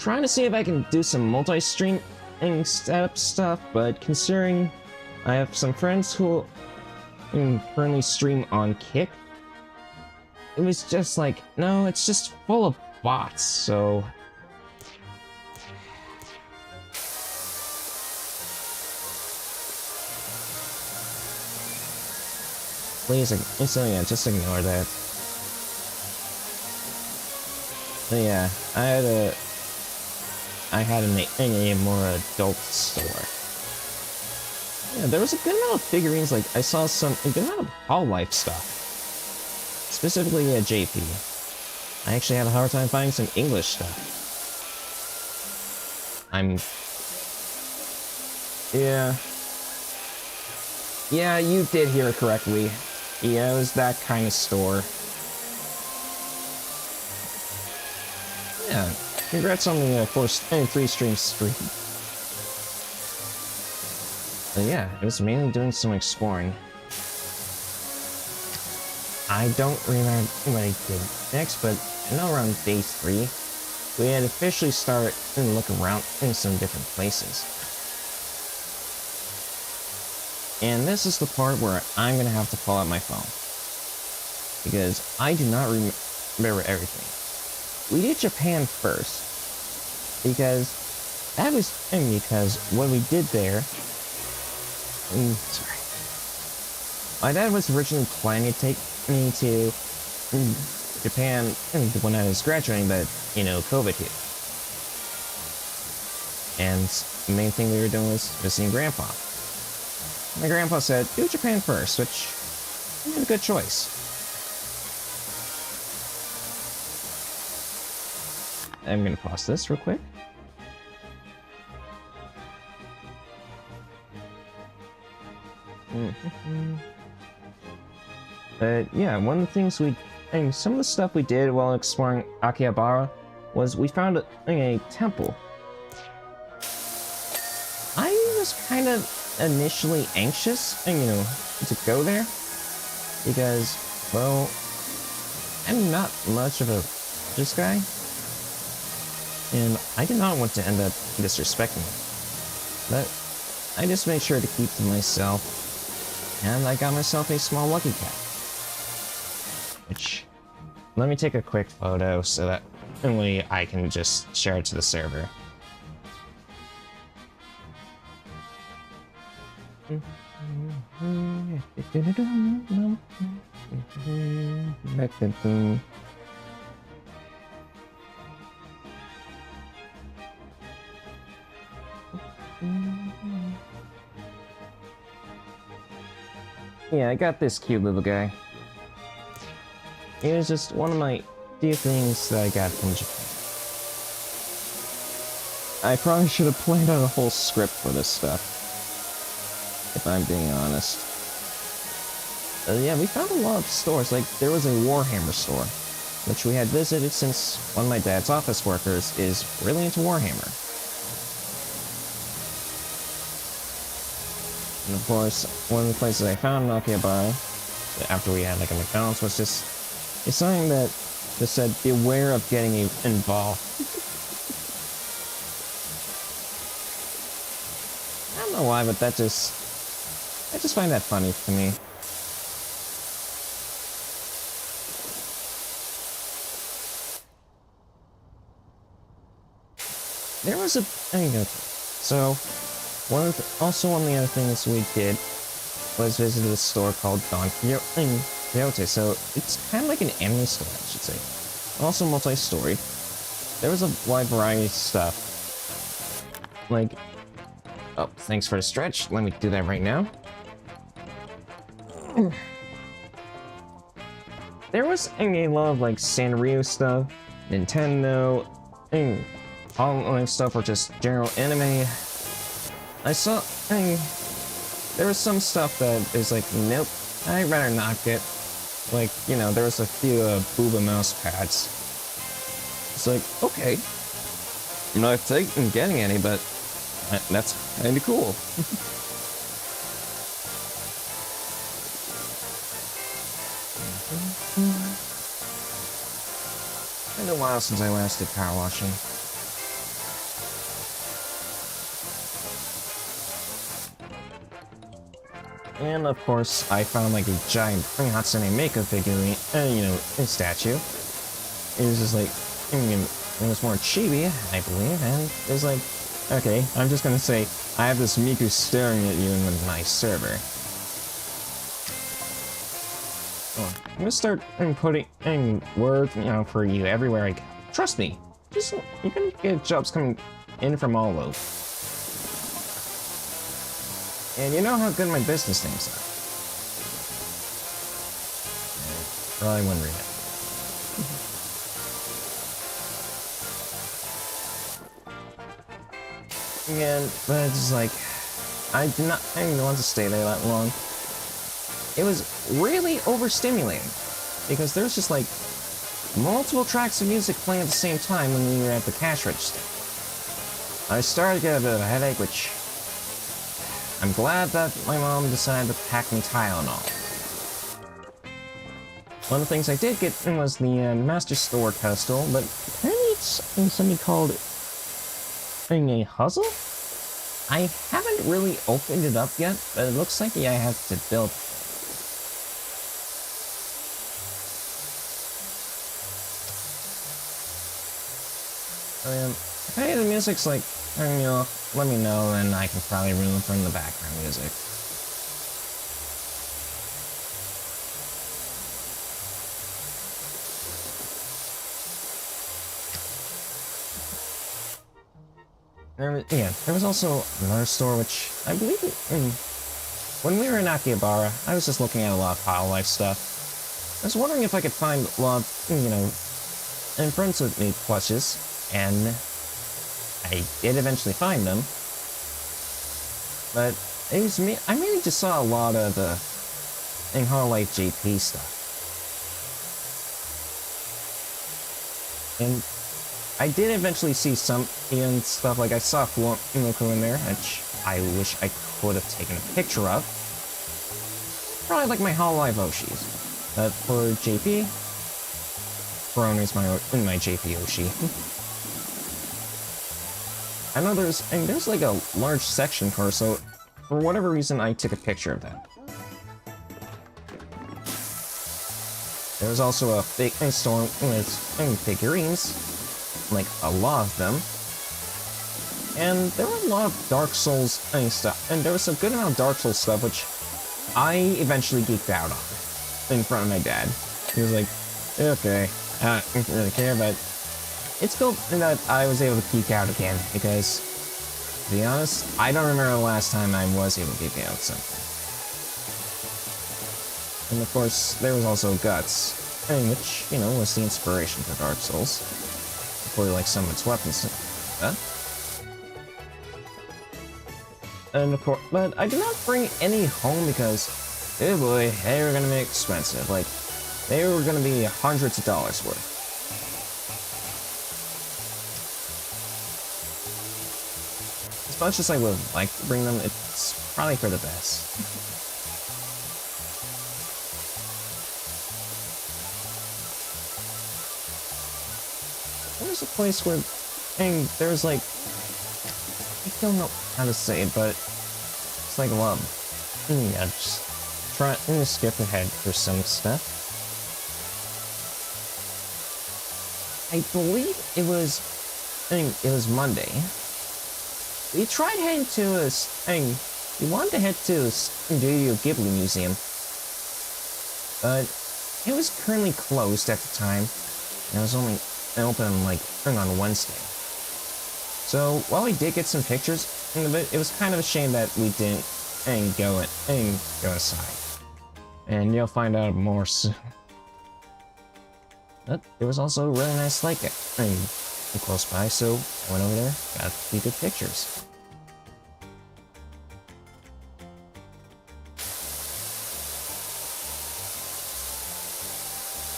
trying to see if I can do some multi-streaming setup stuff, but considering I have some friends who currently stream on Kick, it was just like, no, it's just full of bots, so... Please, so yeah, just ignore that. So yeah, I had a more adult store. Yeah, there was a good amount of figurines, like, I saw a good amount of Hololive stuff. Specifically JP. I actually had a hard time finding some English stuff. Yeah. Yeah, you did hear it correctly. Yeah, it was that kind of store. Yeah, congrats on the 3 stream streak. But yeah, it was mainly doing some exploring. I don't remember what I did next, but I know around day 3, we had officially started to look around in some different places. And this is the part where I'm gonna have to pull out my phone. Because I do not remember everything. We did Japan first. Because what we did there... sorry. My dad was originally planning to take me to Japan when I was graduating, but, you know, COVID hit. And the main thing we were doing was visiting Grandpa. My grandpa said, do Japan first, which is a good choice. I'm gonna pause this real quick. But yeah, one of the things some of the stuff we did while exploring Akihabara was we found a temple. I was kind of initially anxious, to go there, because, well, I'm not much of a religious guy, and I did not want to end up disrespecting it. But I just made sure to keep to myself, and I got myself a small lucky cat. Which, let me take a quick photo so that only I can just share it to the server. Yeah, I got this cute little guy. It was just one of my few things that I got from Japan. I probably should have planned out a whole script for this stuff, if I'm being honest. Yeah, we found a lot of stores. Like, there was a Warhammer store, which we had visited since one of my dad's office workers is really into Warhammer. And of course, one of the places I found in Akihabara, after we had like a McDonald's, was just a sign that just said, beware of getting involved. I don't know why, but I just find that funny to me. There was so one of the other things we did was visit a store called Don Quixote. So it's kind of like an anime store, I should say. Also multi-storied. There was a wide variety of stuff. Like, oh, thanks for the stretch. Let me do that right now. There was a lot of like Sanrio stuff, Nintendo, online stuff, or just general anime. I saw, there was some stuff that is like, nope, I'd rather not get. Like, there was a few Booba mouse pads. It's like, okay, I'm not getting any, but that's kinda cool. It's been a while since I last did power washing. And of course, I found like a giant Hatsune Miku figurine, a statue. It was just like, it was more chibi, I believe, and it was like, okay, I'm just gonna say, I have this Miku staring at you in my server. Oh, I'm gonna start putting in word, for you everywhere I go. Trust me, just you can get jobs coming in from all over. And you know how good my business names are. Probably wondering it. And, but it's just like, I didn't want to stay there that long. It was really overstimulating, because there's just like, multiple tracks of music playing at the same time when we were at the cash register. I started to get a bit of a headache, which, I'm glad that my mom decided to pack me Tylenol. One of the things I did get was the Master Sword pedestal, but apparently it's something called a puzzle? I haven't really opened it up yet, but it looks like I have to build it. If any of the music's like, let me know, and I can probably remove from the background music. There was also another store which, I believe, when we were in Akihabara, I was just looking at a lot of Hololive stuff. I was wondering if I could find a lot of, in Friends With Me plushes, and I did eventually find them. But it was me. I mainly just saw a lot of the Hololive JP stuff, and I did eventually see some stuff. Like I saw Fumoku in there, which I wish I could have taken a picture of. Probably like my Hololive Oshis, but for JP, Corona is my JP Oshi. I know there's like a large section for her, so for whatever reason I took a picture of that. There was also a big store with figurines, like a lot of them, and there were a lot of Dark Souls stuff, and there was a good amount of Dark Souls stuff which I eventually geeked out on in front of my dad. He was like, okay, I don't really care, but it's cool that I was able to geek out again, because, to be honest, I don't remember the last time I was able to geek out something. And of course, there was also Guts, which, was the inspiration for Dark Souls, before like some of its weapons. And of course, but I did not bring any home because, oh boy, they were gonna be expensive. Like, they were gonna be hundreds of dollars worth. As much as I would like to bring them, it's probably for the best. There's a place where, there's like, I don't know how to say it, but it's like a lot of, just try to skip ahead for some stuff. I believe it was Monday. We tried heading to we wanted to head to the Studio Ghibli Museum, but it was currently closed at the time, and it was only open like on Wednesday. So while we did get some pictures of it, it was kind of a shame that we didn't go inside. And you'll find out more soon. But there was also a really nice lake close by, so I went over there, got a few good pictures.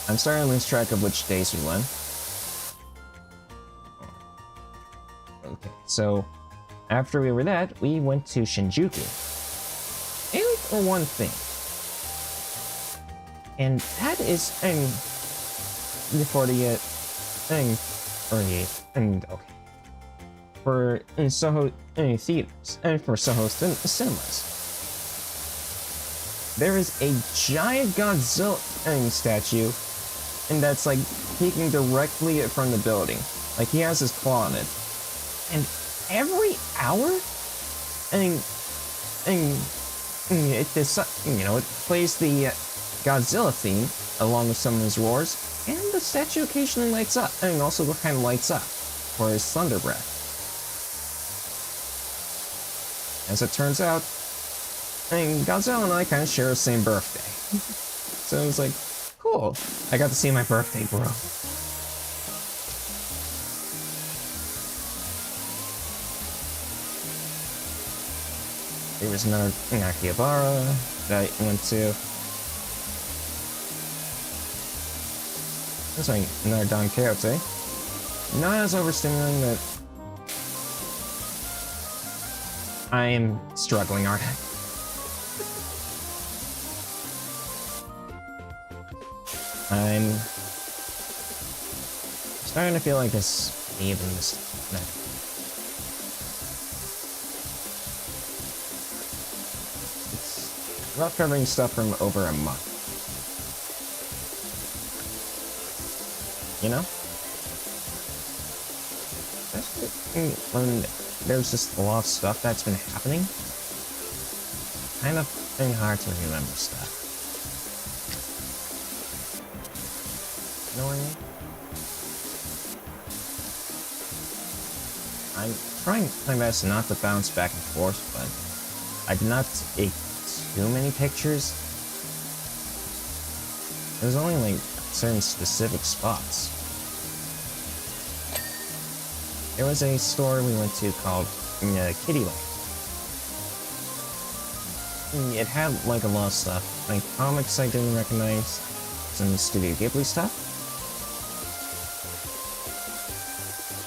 I'm starting to lose track of which days we went. Okay, so after we were that, we went to Shinjuku. Only for one thing. And that is for the for Soho theaters and for Soho cinemas. there is a giant Godzilla statue, and that's like peeking directly from the building. Like he has his claw on it. And every hour, it plays the Godzilla theme along with some of his roars, and the statue occasionally lights up, and also kind of lights up for his thunder breath. As it turns out, Godzilla and I kind of share the same birthday. So it was like, cool. I got to see my birthday grow. There was another Akihabara that I went to. That's like another Don Quixote. Not as overstimulating, but I am struggling, aren't I? I'm starting to feel like this may have been this. It's rough covering stuff from over a month. You know? Especially when there's just a lot of stuff that's been happening. Kind of been hard to remember stuff. You know what I mean? I'm trying my best not to bounce back and forth, but I did not take too many pictures. There's only like certain specific spots. There was a store we went to called Kitty Land. It had like a lot of stuff, like comics I didn't recognize, some Studio Ghibli stuff,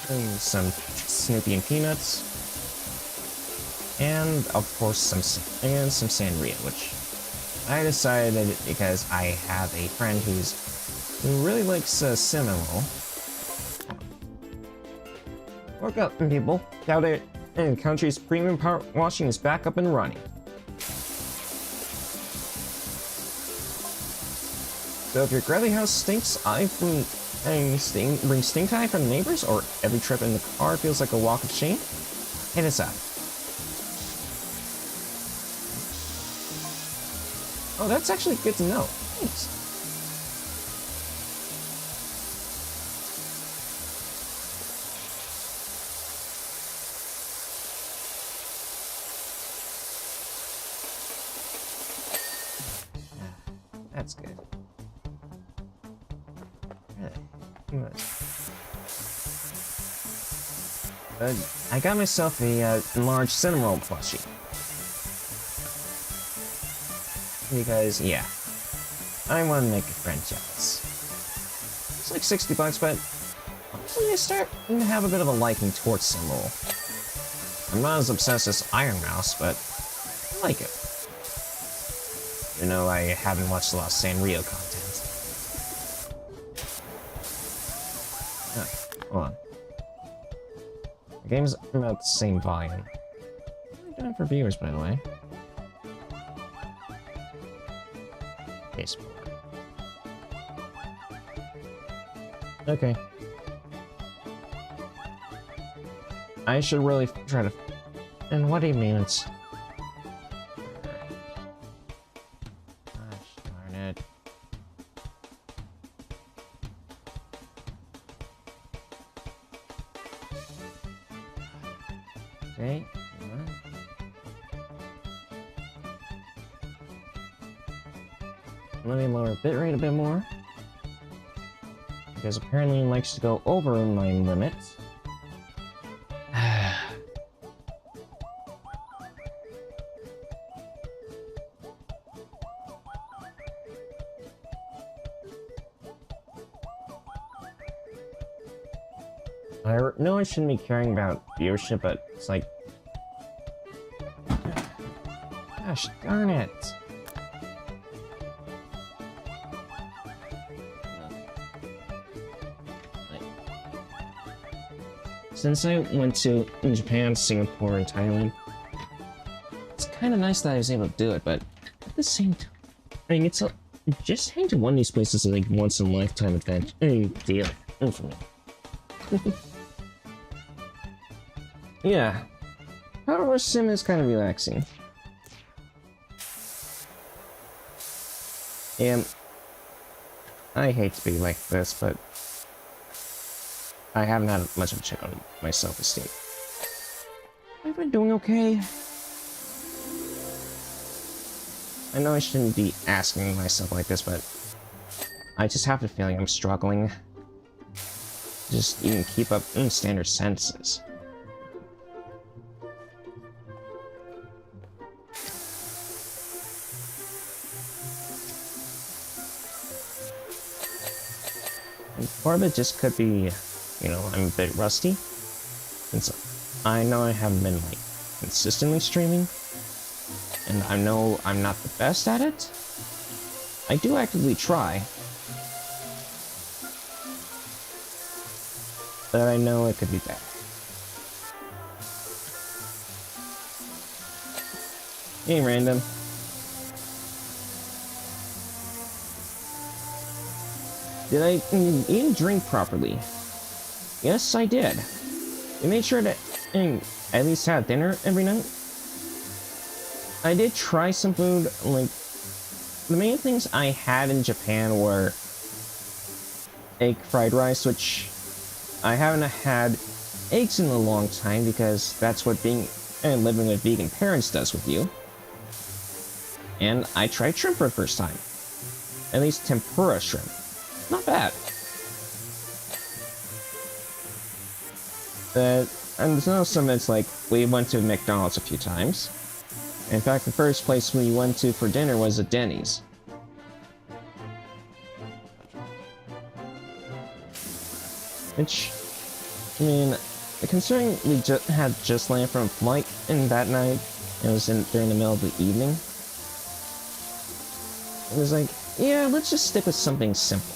and some Snoopy and Peanuts, and of course some Sanrio, which I decided because I have a friend who really likes Cinnamon. Work up, people. Out there, and the country's premium power washing is back up and running. So if your gravity house stinks, bring stink eye from the neighbors, or every trip in the car feels like a walk of shame, hit us up. Oh, that's actually good to know. Thanks. That's good. I got myself a large Cinnamoroll plushie. Because, yeah, I want to make a friend jealous. It's like $60, but honestly, I start to have a bit of a liking towards Cinnamoroll. I'm not as obsessed as Iron Mouse, but I like it. You know, I haven't watched a lot of Sanrio content. Hold on. The game's about the same volume. What are we doing for viewers, by the way? Facebook. Okay. I should really try to... And what do you mean it's... Gosh darn it. Okay. Let me lower bitrate a bit more. Because apparently it likes to go over my limit. I know I shouldn't be caring about viewership, but it's like... Gosh darn it. Since I went to Japan, Singapore, and Thailand, it's kind of nice that I was able to do it, but at the same time, mean, it's a just heading to one of these places is like once in a lifetime event. Deal for me. Yeah, Power Wash Sim is kind of relaxing. And I hate to be like this, but I haven't had much of a check on my self-esteem. Have I been doing okay? I know I shouldn't be asking myself like this, but I just have the feeling I'm struggling. Just even keep up in standard sentences. And part of it just could be, you know, I'm a bit rusty. And so I know I haven't been like consistently streaming. And I know I'm not the best at it. I do actively try. But I know it could be better. Hey, random. Did I eat and drink properly? Yes, I did. We made sure to at least have dinner every night. I did try some food, like, the main things I had in Japan were egg fried rice, which I haven't had eggs in a long time because that's what being and living with vegan parents does with you. And I tried shrimp for the first time. At least tempura shrimp. Not bad. And there's no some it's like, we went to McDonald's a few times. In fact, the first place we went to for dinner was a Denny's. Which, I mean, considering we had just landed from a flight and that night, it was during the middle of the evening, it was like, yeah, let's just stick with something simple.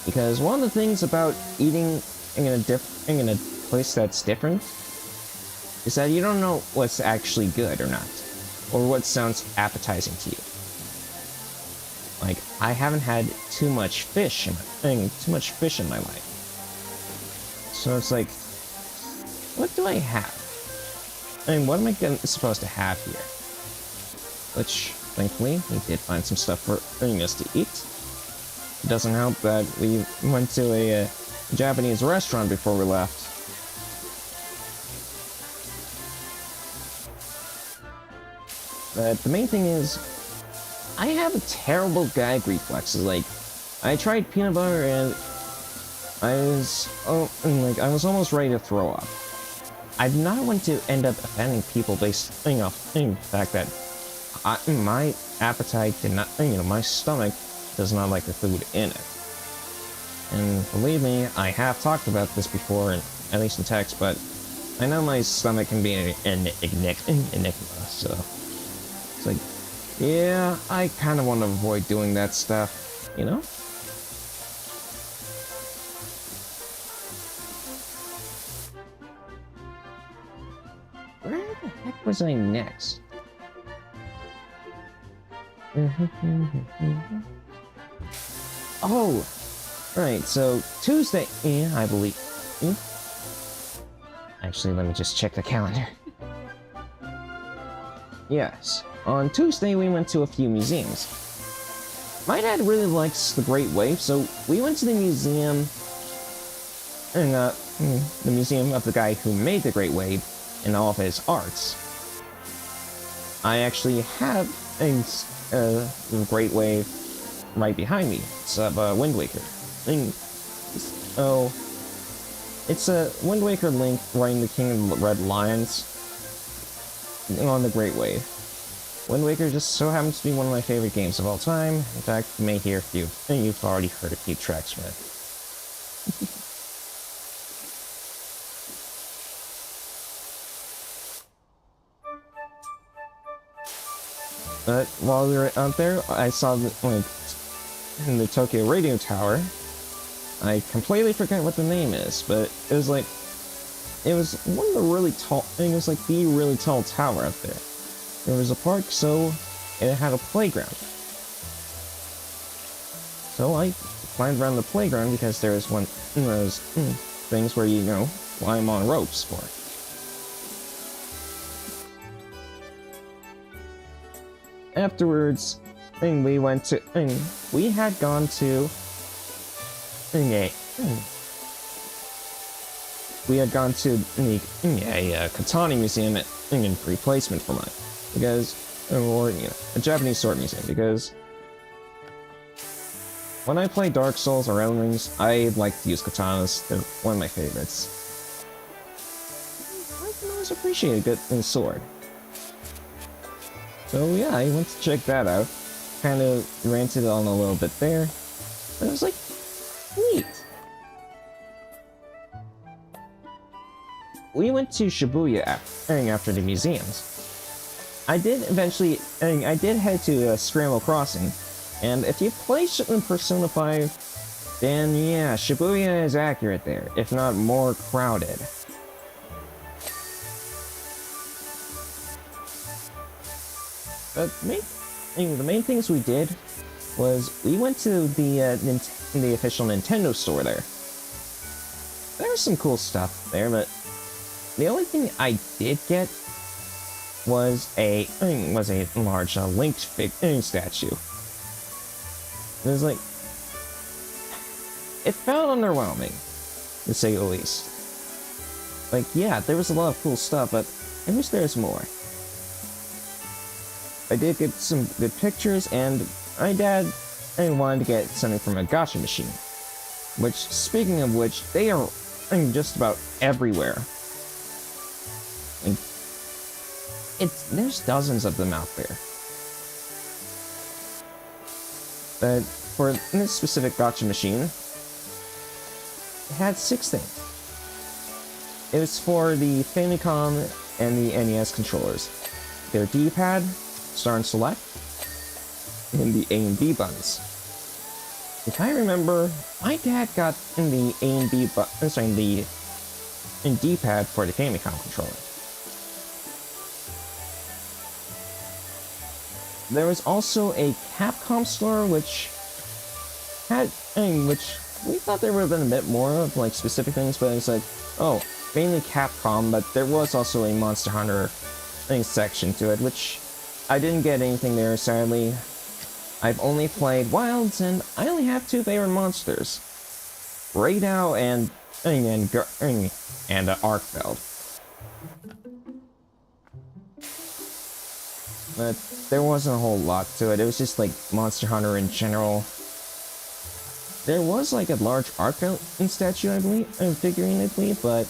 Because one of the things about eating in a place that's different is that you don't know what's actually good or not, or what sounds appetizing to you. Like, I haven't had too much fish in my life. So it's like, what do I have? I mean, what am I supposed to have here? Which, thankfully, we did find some stuff for us to eat. It doesn't help that we went to a Japanese restaurant before we left. But the main thing is, I have a terrible gag reflexes. Like, I tried peanut butter and I was almost ready to throw up. I did not want to end up offending people based off the fact that my appetite did not, my stomach does not like the food in it. And believe me, I have talked about this before, at least in text, but I know my stomach can be an enigma, so it's like, yeah, I kind of want to avoid doing that stuff, you know? Where the heck was I next? Oh, right, so Tuesday, yeah, I believe. Actually, let me just check the calendar. Yes, on Tuesday we went to a few museums. My dad really likes the Great Wave, so we went to the museum, and the museum of the guy who made the Great Wave and all of his arts. I actually have a Great Wave right behind me. It's of Wind Waker. It's a Wind Waker Link riding the King of the Red Lions on the Great Wave. Wind Waker just so happens to be one of my favorite games of all time. In fact, you may hear a few, and you've already heard a few tracks from it. But while we were out there, I saw in the Tokyo Radio Tower. I completely forgot what the name is, but it was one of the really tall. I think it was like the really tall tower out there. There was a park so and it had a playground. So I climbed around the playground because there was one of those things where you know climb on ropes for. Afterwards, we went to we had gone to we had gone to the Katani Museum in replacement for mine, because or you know a Japanese sword museum, because when I play Dark Souls or Elden Rings, I like to use katanas. They're one of my favorites. I can always appreciate a good sword. So yeah, I went to check that out. Kind of ranted on a little bit there. But I was like, neat. We went to Shibuya after the museums. I did head to Scramble Crossing, and if you play Persona 5, then yeah, Shibuya is accurate there, if not more crowded. But the main things we did was we went to the official Nintendo store there. There was some cool stuff there, but the only thing I did get was a large Link statue. It was like, it felt underwhelming, to say the least. Like, yeah, there was a lot of cool stuff, but I wish there was more. I did get some good pictures, and my dad wanted to get something from a gacha machine. Which, speaking of which, they are just about everywhere. Like, there's dozens of them out there. But for this specific gacha machine, it had 6 things. It was for the Famicom and the NES controllers. Their D-pad, Star and Select, and the A and B buttons. If I remember, my dad got in the A and B button, the D-pad for the Famicom controller. There was also a Capcom store which we thought there would have been a bit more of like specific things, but it's like, oh, mainly Capcom, but there was also a Monster Hunter section to it, which I didn't get anything there, sadly. I've only played Wilds, and I only have 2 favorite monsters: Raidou and Arkfeld. But there wasn't a whole lot to it. It was just like Monster Hunter in general. There was like a large Arkfeld statue, I believe, figurine, I believe, but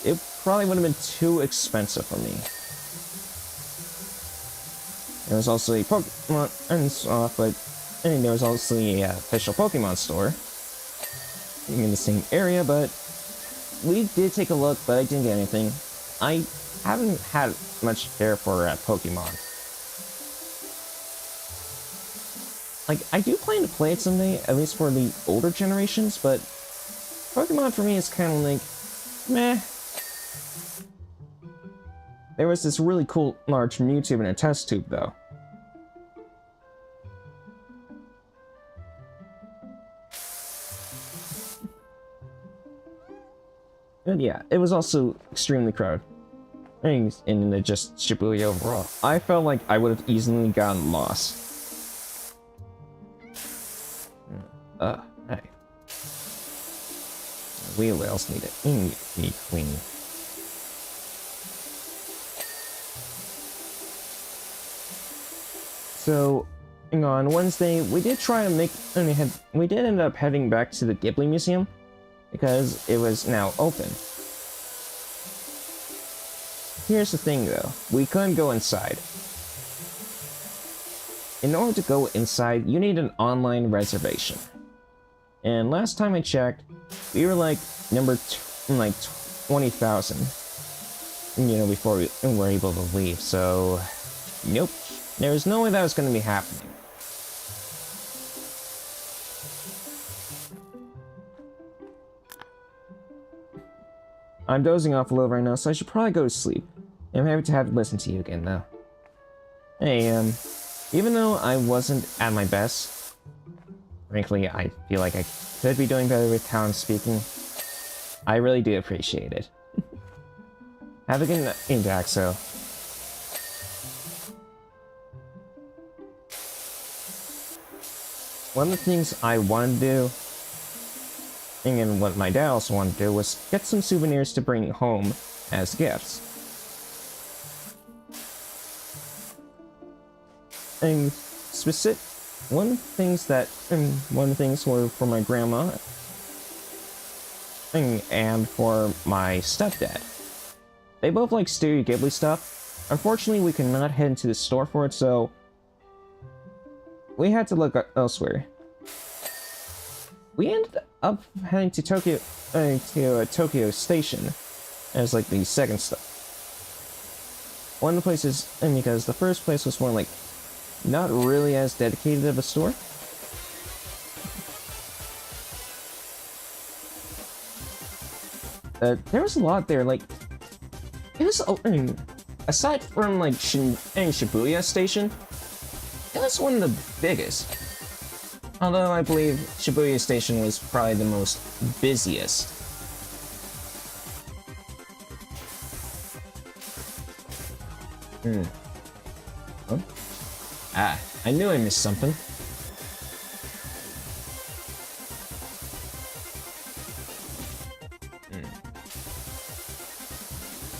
it probably would have been too expensive for me. There was also a Pokemon there was also a official Pokemon store in the same area, but we did take a look, but I didn't get anything. I haven't had much care for Pokemon. Like, I do plan to play it someday, at least for the older generations, but Pokemon for me is kind of like, meh. There was this really cool large Mewtwo in a test tube, though. And yeah, it was also extremely crowded. In just Shibuya overall. I felt like I would have easily gotten lost. Hey. We whales need it. We need to be clean. So, on Wednesday, we did try to we did end up heading back to the Ghibli Museum, because it was now open. Here's the thing though, we couldn't go inside. In order to go inside, you need an online reservation. And last time I checked, we were like number 20,000, before we were able to leave, so nope. There was no way that was going to be happening. I'm dozing off a little right now, so I should probably go to sleep. I'm happy to have to listen to you again, though. Hey, even though I wasn't at my best, frankly, I feel like I could be doing better with how I'm speaking. I really do appreciate it. Have a good night, Daxo. One of the things I wanted to do, and what my dad also wanted to do, was get some souvenirs to bring home as gifts. And one of the things were for my grandma and for my stepdad. They both like Studio Ghibli stuff. Unfortunately, we could not head into the store for it, so we had to look elsewhere. We ended up heading to Tokyo Station as like the second stop. One of the places, and because the first place was more like not really as dedicated of a store. There was a lot there, like, it was, aside from, like, Shibuya Station, it was one of the biggest. Although I believe Shibuya Station was probably the most busiest. Huh? Ah, I knew I missed something.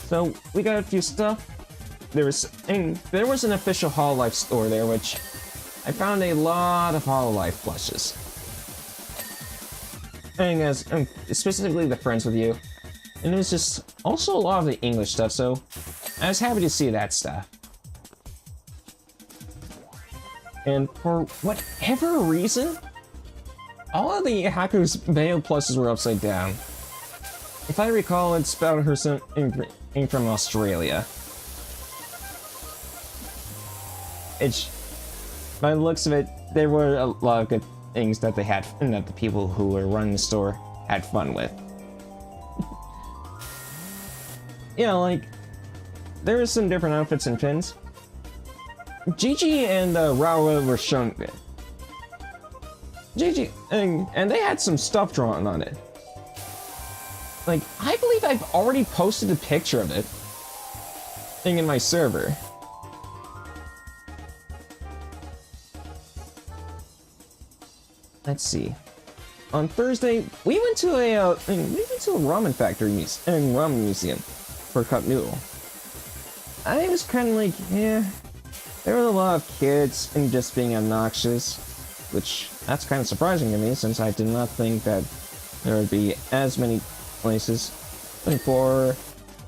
So, we got a few stuff. There was an official Hololive store there, which I found a lot of Hololive plushes. And as specifically the Friends with You. And it was just also a lot of the English stuff, so I was happy to see that stuff. And for whatever reason, all of the Haku's Veil plushes were upside down. If I recall, it's about her son from Australia. By the looks of it, there were a lot of good things that they had, and that the people who were running the store had fun with. Yeah, like, there were some different outfits and pins. Gigi and Rawa were shown it. Gigi, and they had some stuff drawn on it. Like, I believe I've already posted a picture of it in my server. Let's see. On Thursday, we went to a ramen factory ramen museum for cup noodle. I was kind of like, yeah. There were a lot of kids and just being obnoxious, which that's kind of surprising to me since I did not think that there would be as many places for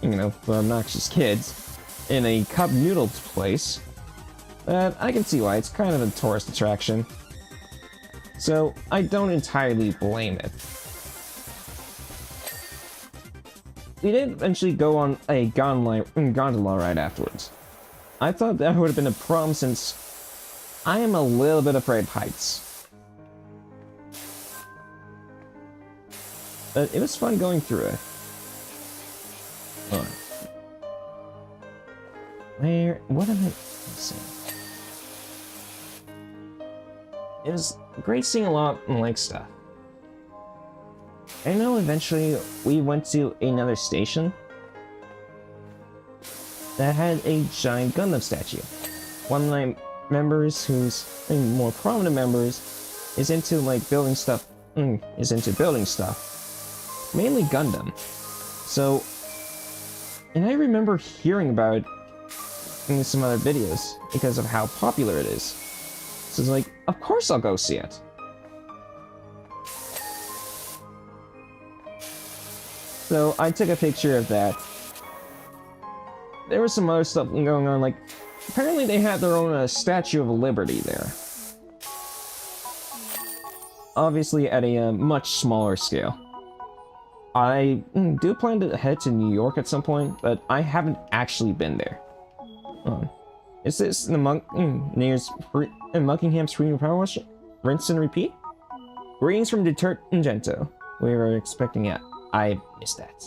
obnoxious kids in a cup noodles place. But I can see why. It's kind of a tourist attraction. So I don't entirely blame it. We did eventually go on a gondola ride afterwards. I thought that would have been a problem since I am a little bit afraid of heights. But it was fun going through it. What am I missing? It was great seeing a lot of like stuff. I know eventually we went to another station that had a giant Gundam statue. One of my members, who's more prominent members, is into like building stuff. Mainly Gundam. So, and I remember hearing about it in some other videos because of how popular it is. So it's like, of course I'll go see it. So I took a picture of that. There was some other stuff going on, like, apparently they had their own Statue of Liberty there. Obviously at a much smaller scale. I do plan to head to New York at some point, but I haven't actually been there. Is this the Buckingham's Freedom Power Wash? Rinse and repeat? Greetings from Detergento. We were expecting it. I missed that.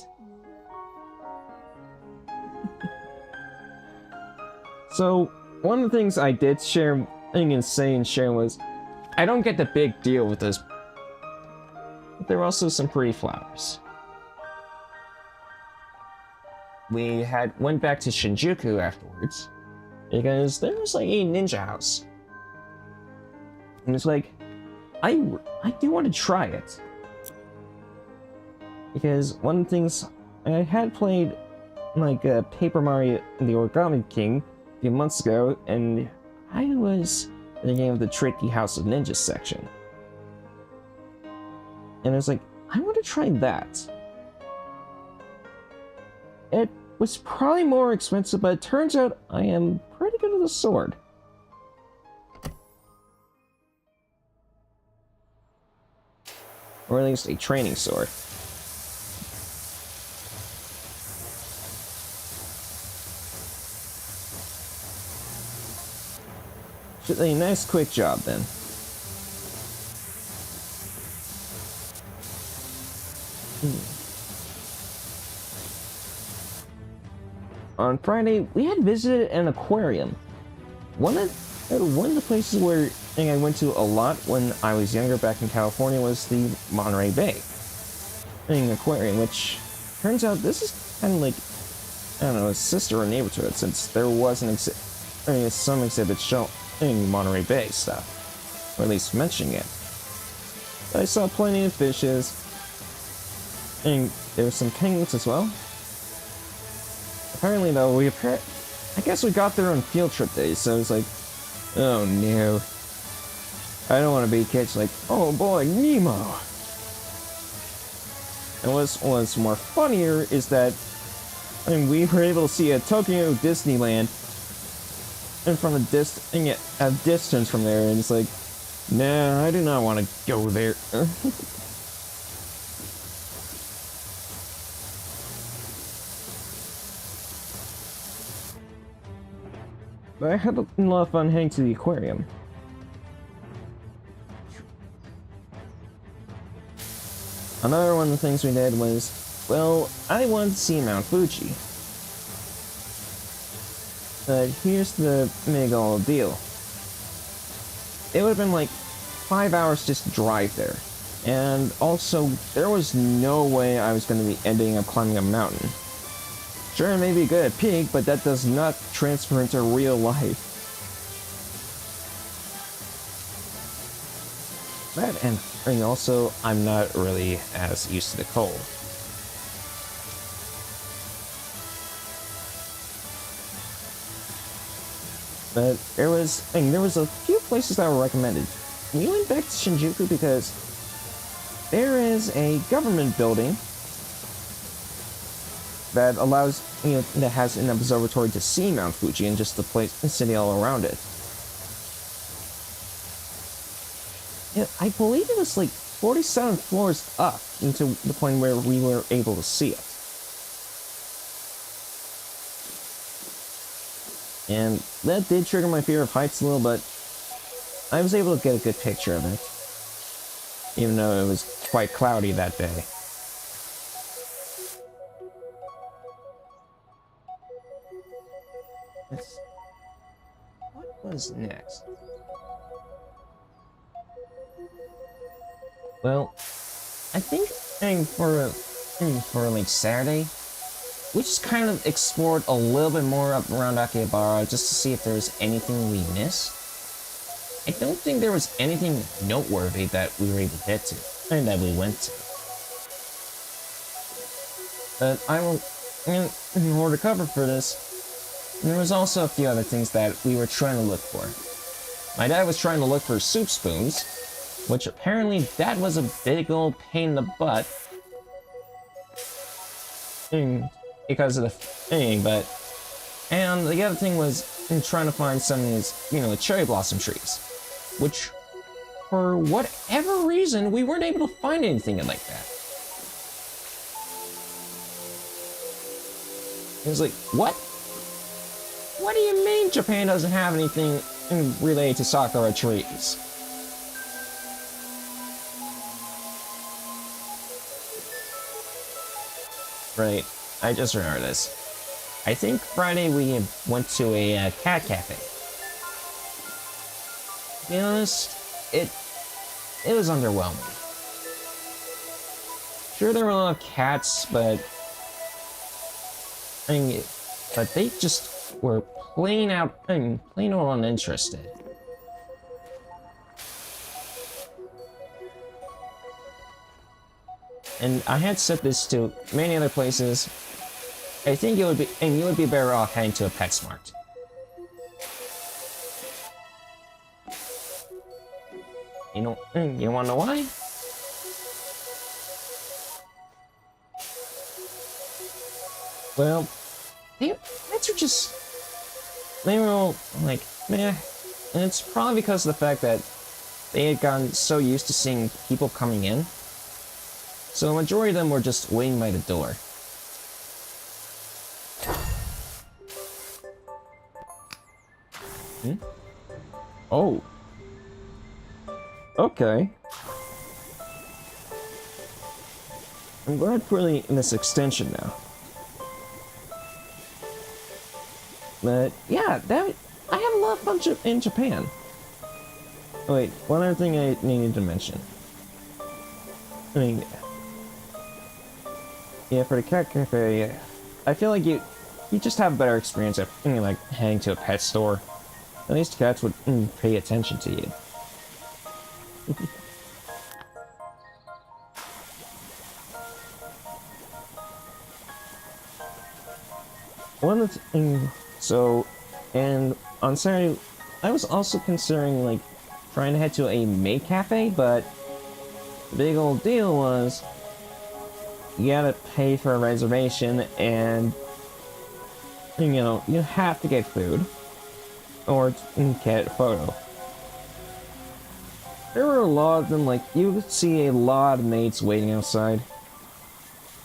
So, one of the things I did share, I can say and share was, I don't get the big deal with this. But there were also some pretty flowers. We went back to Shinjuku afterwards, because there was like a ninja house. And it's like, I do want to try it. Because one of the things, I had played like Paper Mario and the Origami King a few months ago, and I was in the game of the Tricky House of Ninjas section. And I was like, I want to try that. It was probably more expensive, but it turns out I am pretty good with a sword. Or at least a training sword. A nice quick job then. On Friday, we had visited an aquarium. One of the places where I went to a lot when I was younger back in California was the Monterey Bay Aquarium, which turns out this is kind of like, I don't know, a sister or neighbor to it, since there was some exhibit showing Monterey Bay stuff, or at least mentioning it. I saw plenty of fishes, and there were some penguins as well. Apparently though, I guess we got there on field trip days, so it's like, oh no. I don't want to be kids like, oh boy, Nemo! And what's more funnier is that, we were able to see a Tokyo Disneyland and from a distance from there, and it's like, nah, I do not want to go there. But I had a lot of fun heading to the aquarium. Another one of the things we did was, well, I wanted to see Mount Fuji. But here's the mega deal. It would have been like 5 hours just to drive there. And also, there was no way I was going to be ending up climbing a mountain. Sure, I may be good at peak, but that does not transfer into real life. That and also, I'm not really as used to the cold. But there was a few places that were recommended. We went back to Shinjuku because there is a government building that allows, that has an observatory to see Mount Fuji and just the city all around it. Yeah, I believe it was like 47 floors up into the point where we were able to see it. And that did trigger my fear of heights a little, but I was able to get a good picture of it, even though it was quite cloudy that day. What was next? Well, I think for like Saturday, we just kind of explored a little bit more up around Akihabara just to see if there was anything we missed. I don't think there was anything noteworthy that we were able to get to, and that we went to. But in order to cover for this, there was also a few other things that we were trying to look for. My dad was trying to look for soup spoons, which apparently that was a big old pain in the butt. Because of the thing, and the other thing was trying to find some of these, the cherry blossom trees, which, for whatever reason, we weren't able to find anything like that. It was like, what? What do you mean Japan doesn't have anything related to sakura trees? Right. I just remember this. I think Friday we went to a cat cafe. To be honest, it was underwhelming. Sure, there were a lot of cats, but they just were plain out uninterested. And I had said this to many other places. I think you would be better off heading to a PetSmart. You wanna know why? Well, pets are just, they were all like, meh. And it's probably because of the fact that they had gotten so used to seeing people coming in. So the majority of them were just waiting by the door. Oh. Okay. I'm glad we're in this extension now. But yeah, I have a lot of fun in Japan. Oh, wait, one other thing I needed to mention. Yeah, for the cat cafe, I feel like you just have a better experience at like heading to a pet store. At least cats would pay attention to you. One of the and on Saturday, I was also considering like trying to head to a maid cafe, but the big old deal was you gotta pay for a reservation, and you have to get food or get a photo. There were a lot of them, like you could see a lot of maids waiting outside,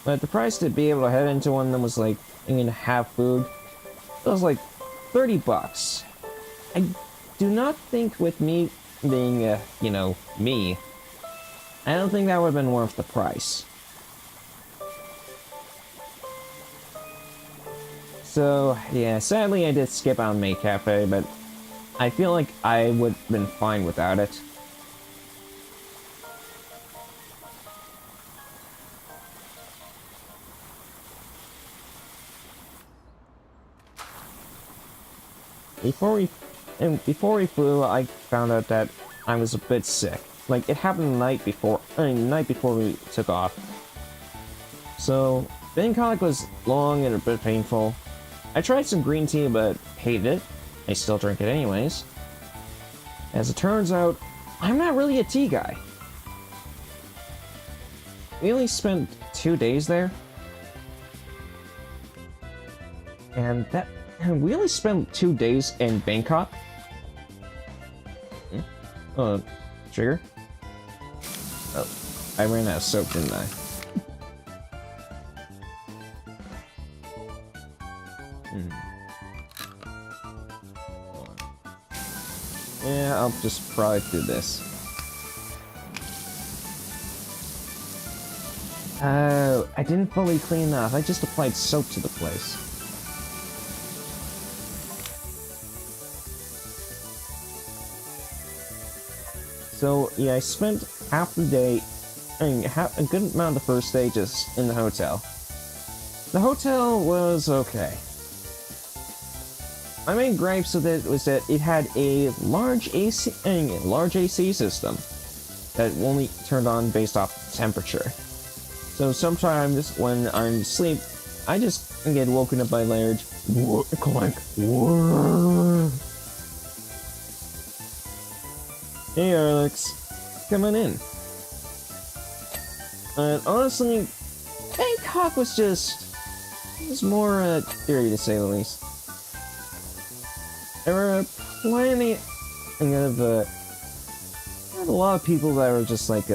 but the price to be able to head into one of them was like have food. It was like $30. I do not think, with me being me, I don't think that would have been worth the price. So yeah, sadly I did skip on Maid Cafe, but I feel like I would have been fine without it. Before we flew, I found out that I was a bit sick. Like, it happened the night before we took off. So, Bangkok was long and a bit painful. I tried some green tea, but hated it. I still drink it anyways. As it turns out, I'm not really a tea guy. We only spent 2 days there. And we only spent 2 days in Bangkok. Trigger? Oh, I ran out of soap, didn't I? Yeah, I'll just probably do this. Oh, I didn't fully clean enough. I just applied soap to the place. So, yeah, I spent half the day, a good amount of the first day just in the hotel. The hotel was okay. My main gripes with it was that it had a large AC system that only turned on based off temperature. So sometimes when I'm asleep, I just get woken up by large clank. Hey Alex, come on in. And honestly, Bangkok was more dirty to say the least. There were plenty of there were a lot of people that were just like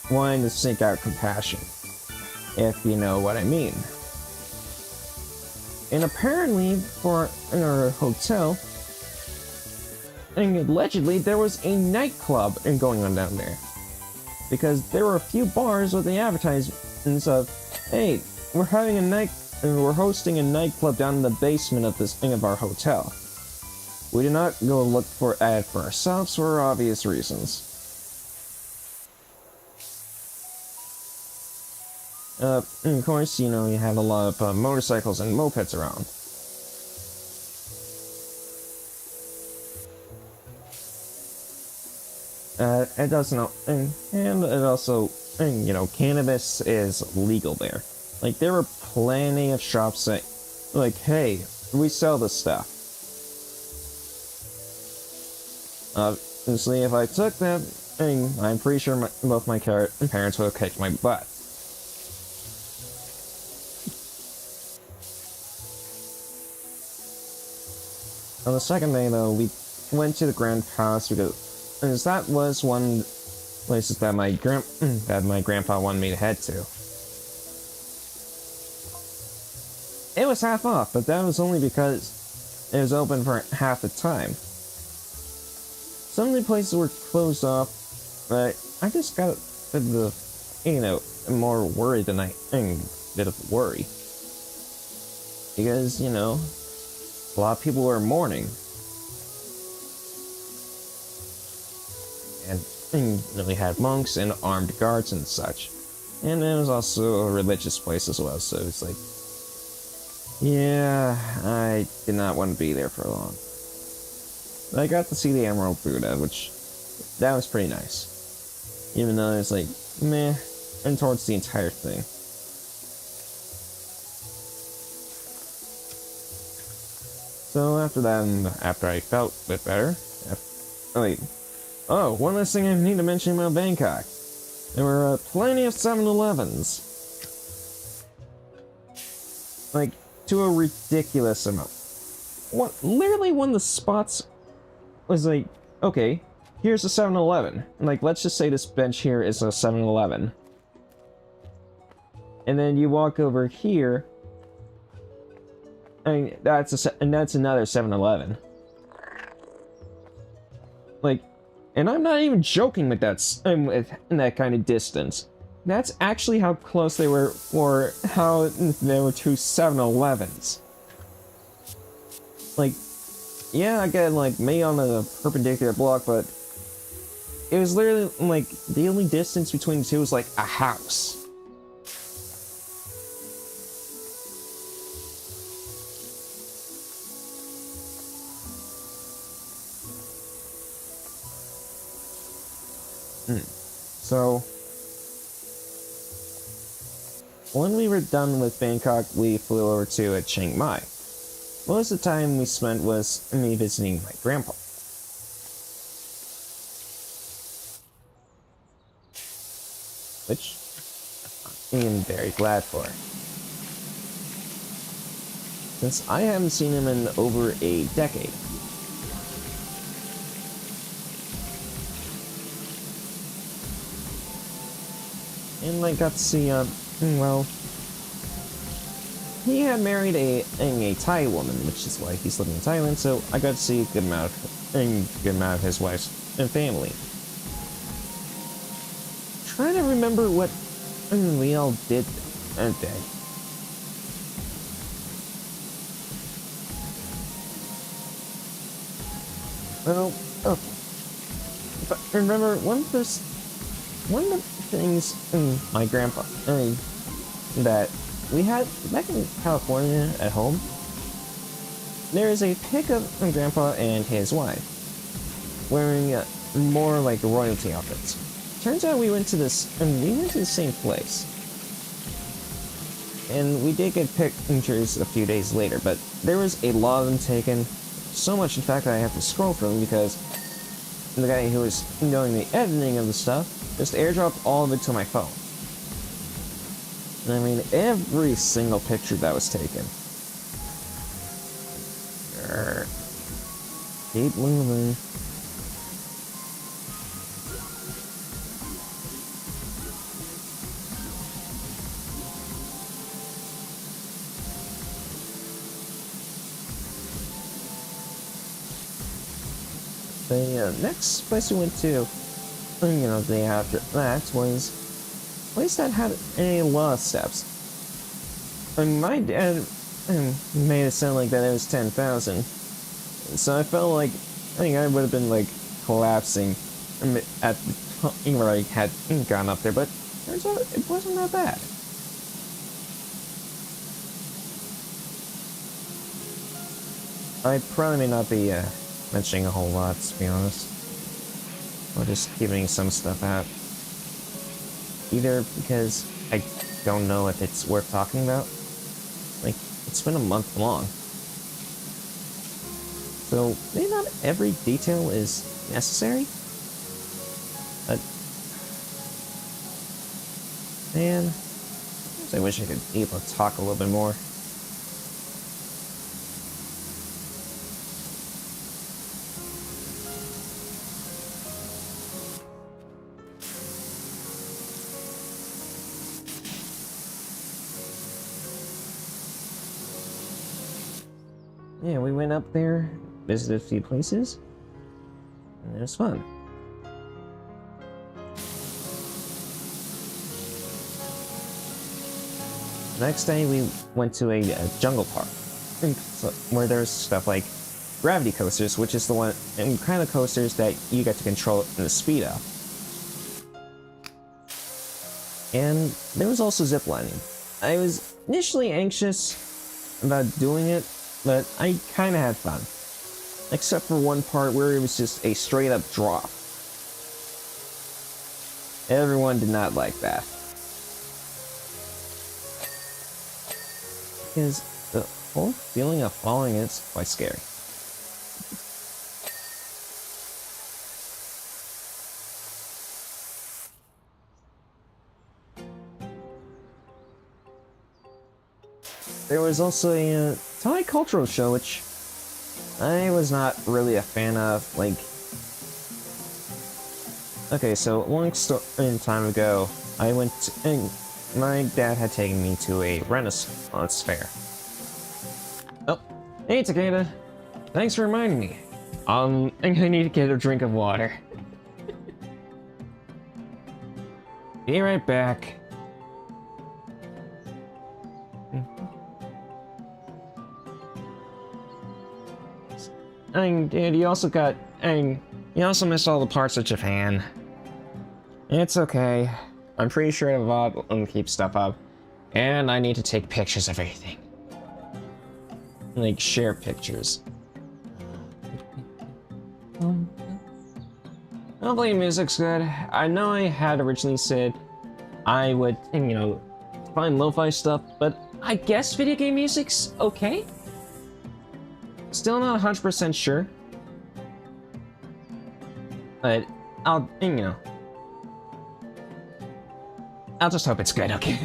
wanting to seek out compassion, if you know what I mean. And apparently, for our hotel, and allegedly there was a nightclub going on down there, because there were a few bars with the advertisements of, "Hey, we're hosting a nightclub down in the basement of of our hotel." We did not go look for it for ourselves for obvious reasons. And of course, you know, you have a lot of motorcycles and mopeds around. It does not, and it also, you know, cannabis is legal there. Like, there were plenty of shops that, like, hey, we sell this stuff. Obviously, if I took that, I'm pretty sure both my parents would have kicked my butt. On the second day, though, we went to the Grand Palace because that was one places that my grandpa wanted me to head to. It was half off, but that was only because it was open for half the time. Some of the places were closed off, but I just got a bit of, you know, more worried than a bit of worry. Because, you know, a lot of people were mourning. And we had monks and armed guards and such. And it was also a religious place as well, so it's like, yeah, I did not want to be there for long. But I got to see the Emerald Buddha, which, that was pretty nice. Even though it's like, meh, and towards the entire thing. So after that, and after I felt a bit better, one last thing I need to mention about Bangkok. There were plenty of 7-Elevens. Like, to a ridiculous amount. Literally one of the spots was like, okay, here's a 7-Eleven. Like, let's just say this bench here is a 7-Eleven. And then you walk over here, and that's another 7-Eleven. Like, and I'm not even joking with that in that kind of distance. That's actually how close they were, or how there were two 7-Elevens. Like, yeah, again, like, maybe on a perpendicular block, but it was literally, like, the only distance between the two was, like, a house. So, when we were done with Bangkok, we flew over to Chiang Mai. Most of the time we spent was me visiting my grandpa. Which I am very glad for. Since I haven't seen him in over a decade. And I got to see, well, he had married a Thai woman, which is why he's living in Thailand, so I got to see a good amount of his wife's family. Trying to remember what we all did that day. Well, okay. But remember, one of the things my grandpa, that we had back in California at home, there is a pic of my grandpa and his wife wearing more like royalty outfits. Turns out we went to the same place. And we did get pictures a few days later, but there was a lot of them taken. So much, in fact, that I have to scroll through them because the guy who was doing the editing of the stuff just airdropped all of it to my phone. And I mean, every single picture that was taken. Keep moving. The next place we went to, the day after that, was a place that had a lot of steps. And my dad made it sound like that it was 10,000. So I felt like I would have been like collapsing at the time where I had gone up there, but turns out it wasn't that bad. I probably may not be mentioning a whole lot, to be honest. Or just keeping some stuff out. Either because I don't know if it's worth talking about. Like, it's been a month long. So, maybe not every detail is necessary. But, man, I wish I could be able to talk a little bit more. Yeah, we went up there, visited a few places, and it was fun. The next day, we went to a jungle park, where there's stuff like gravity coasters, which is the one and kind of coasters that you get to control in the speed up. And there was also ziplining. I was initially anxious about doing it, but I kind of had fun. Except for one part where it was just a straight up drop. Everyone did not like that. Because the whole feeling of falling is quite scary. There was also a Thai cultural show, which I was not really a fan of. Like, okay, so long time ago, I went to, and my dad had taken me to a Renaissance fair. Oh, hey Takeda, thanks for reminding me. I need to get a drink of water. Be right back. And dude, you also missed all the parts of Japan. It's okay. I'm pretty sure the VOD will keep stuff up. And I need to take pictures of everything. Like, share pictures. Hopefully music's good. I know I had originally said I would, find lo-fi stuff, but I guess video game music's okay? Still not 100% sure. But I'll just hope it's good, okay?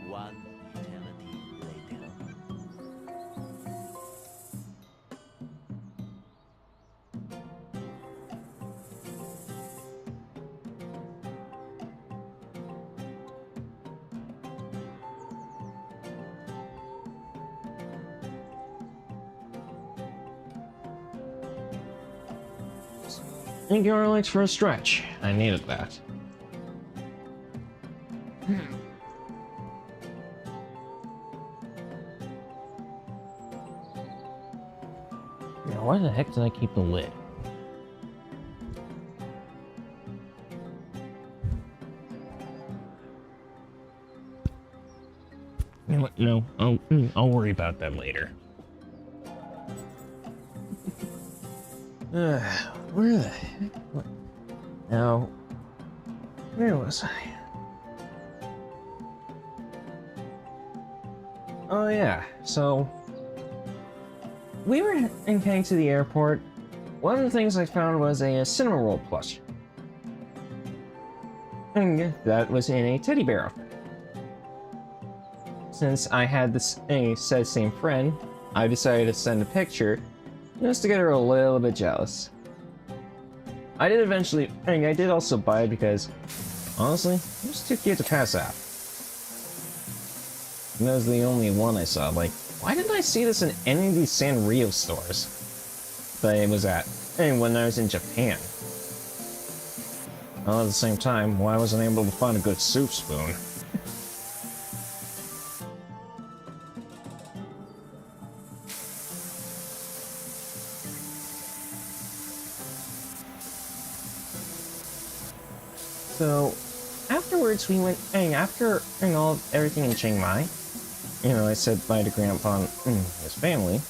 One eternity later. Thank you, Alex, for a stretch. I needed that. Now, why the heck did I keep the lid? You know what? No, I'll worry about that later. Where the heck? What? Now, where was I? Oh yeah, so we were heading to the airport, one of the things I found was a Cinema World plush. And that was in a teddy bear outfit. Since I had this said same friend, I decided to send a picture just to get her a little bit jealous. I did also buy it because, honestly, it was too cute to pass out. And that was the only one I saw. Like, why didn't I see this in any of these Sanrio stores that it was at? And when I was in Japan. Well, at the same time, why wasn't I able to find a good soup spoon? So, afterwards we went, after everything in Chiang Mai, I said bye to Grandpa and his family.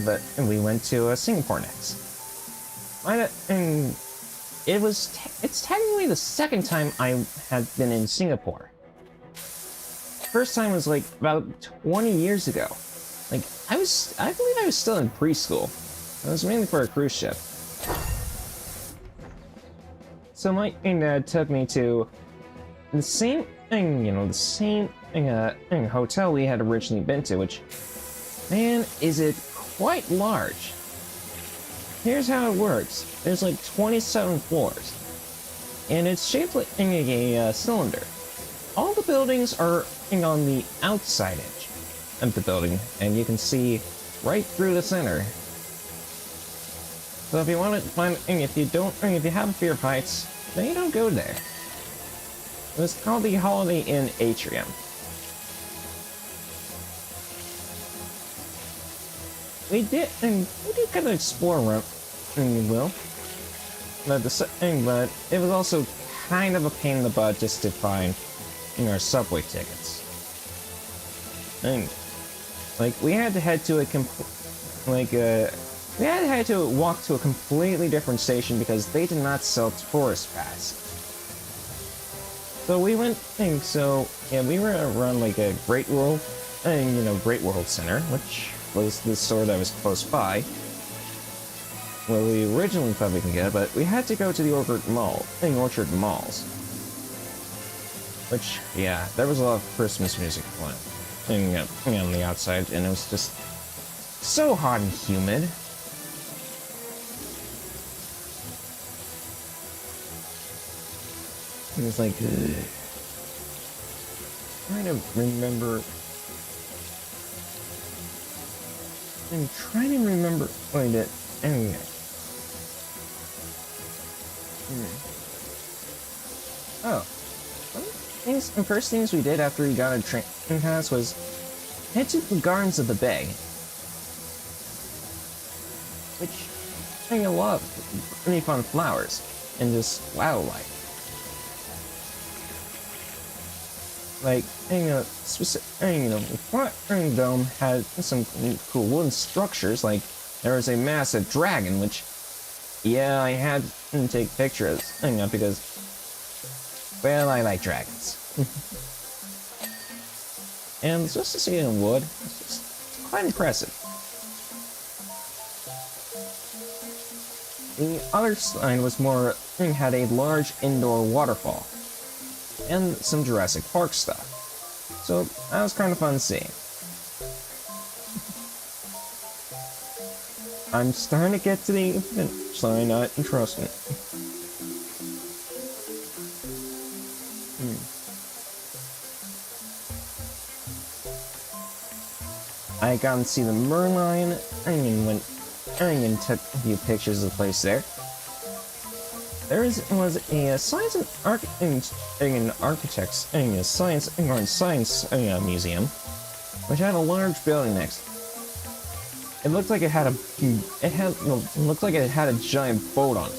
But we went to Singapore next. It's technically the second time I had been in Singapore. First time was like about 20 years ago. Like, I believe I was still in preschool. It was mainly for a cruise ship. So my dad took me to the same hotel we had originally been to, which, man, is it quite large. Here's how it works. There's like 27 floors, and it's shaped like a cylinder. All the buildings are on the outside edge of the building, and you can see right through the center. So if you want to find, if you have a fear of heights, then you don't go there. It was called the Holiday Inn Atrium. We did kind of explore around, but it was also kind of a pain in the butt just to find, our subway tickets. And like we had to head to head to walk to a completely different station because they did not sell tourist pass. So we went, we were around like a Great World Center, which was the store that was close by. Well, we originally thought we could get, but we had to go to the Orchard Malls. Which, yeah, there was a lot of Christmas music playing on the outside, and it was just so hot and humid. It was like, trying to remember. I'm trying to remember what I did. Anyway. Oh. The first things we did after we got a train pass was head to the Gardens of the Bay. Which I love. Really fun flowers and just wildlife. Like, Fort Dome had some cool wooden structures, like there was a massive dragon, which, yeah, I had to take pictures, because, well, I like dragons. And just to see it in wood, it's just quite impressive. The other side was had a large indoor waterfall. And some Jurassic Park stuff. So that was kind of fun seeing. I'm starting to get to the finish line, trust me. I got to see the Merlion. I took a few pictures of the place there. There was a science and architects science museum, which had a large building next. It looked like it had a giant boat on it,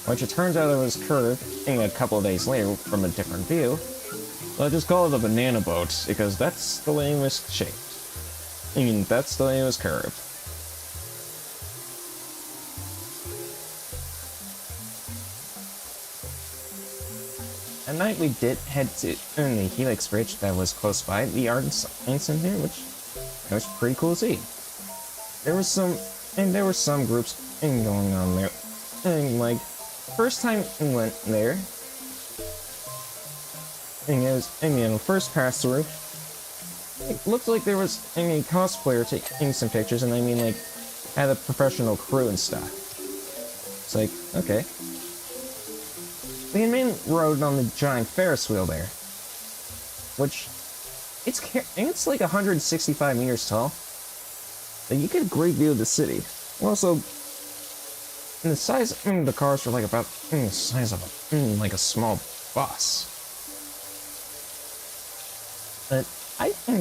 which it turns out it was curved. A couple of days later, from a different view, so I just call it a banana boat because that's the way it was shaped. That's the way it was curved. And night we did head to the Helix Bridge that was close by the art and science center, which was pretty cool to see. There was some groups going on there, and like first time we went there, and it was first pass through. It looked like there was a cosplayer taking some pictures, and I mean like had a professional crew and stuff. It's like, okay. The main rode on the giant Ferris wheel there, which it's like 165 meters tall. And you get a great view of the city. Also, the size the cars were like about the size of like a small bus. But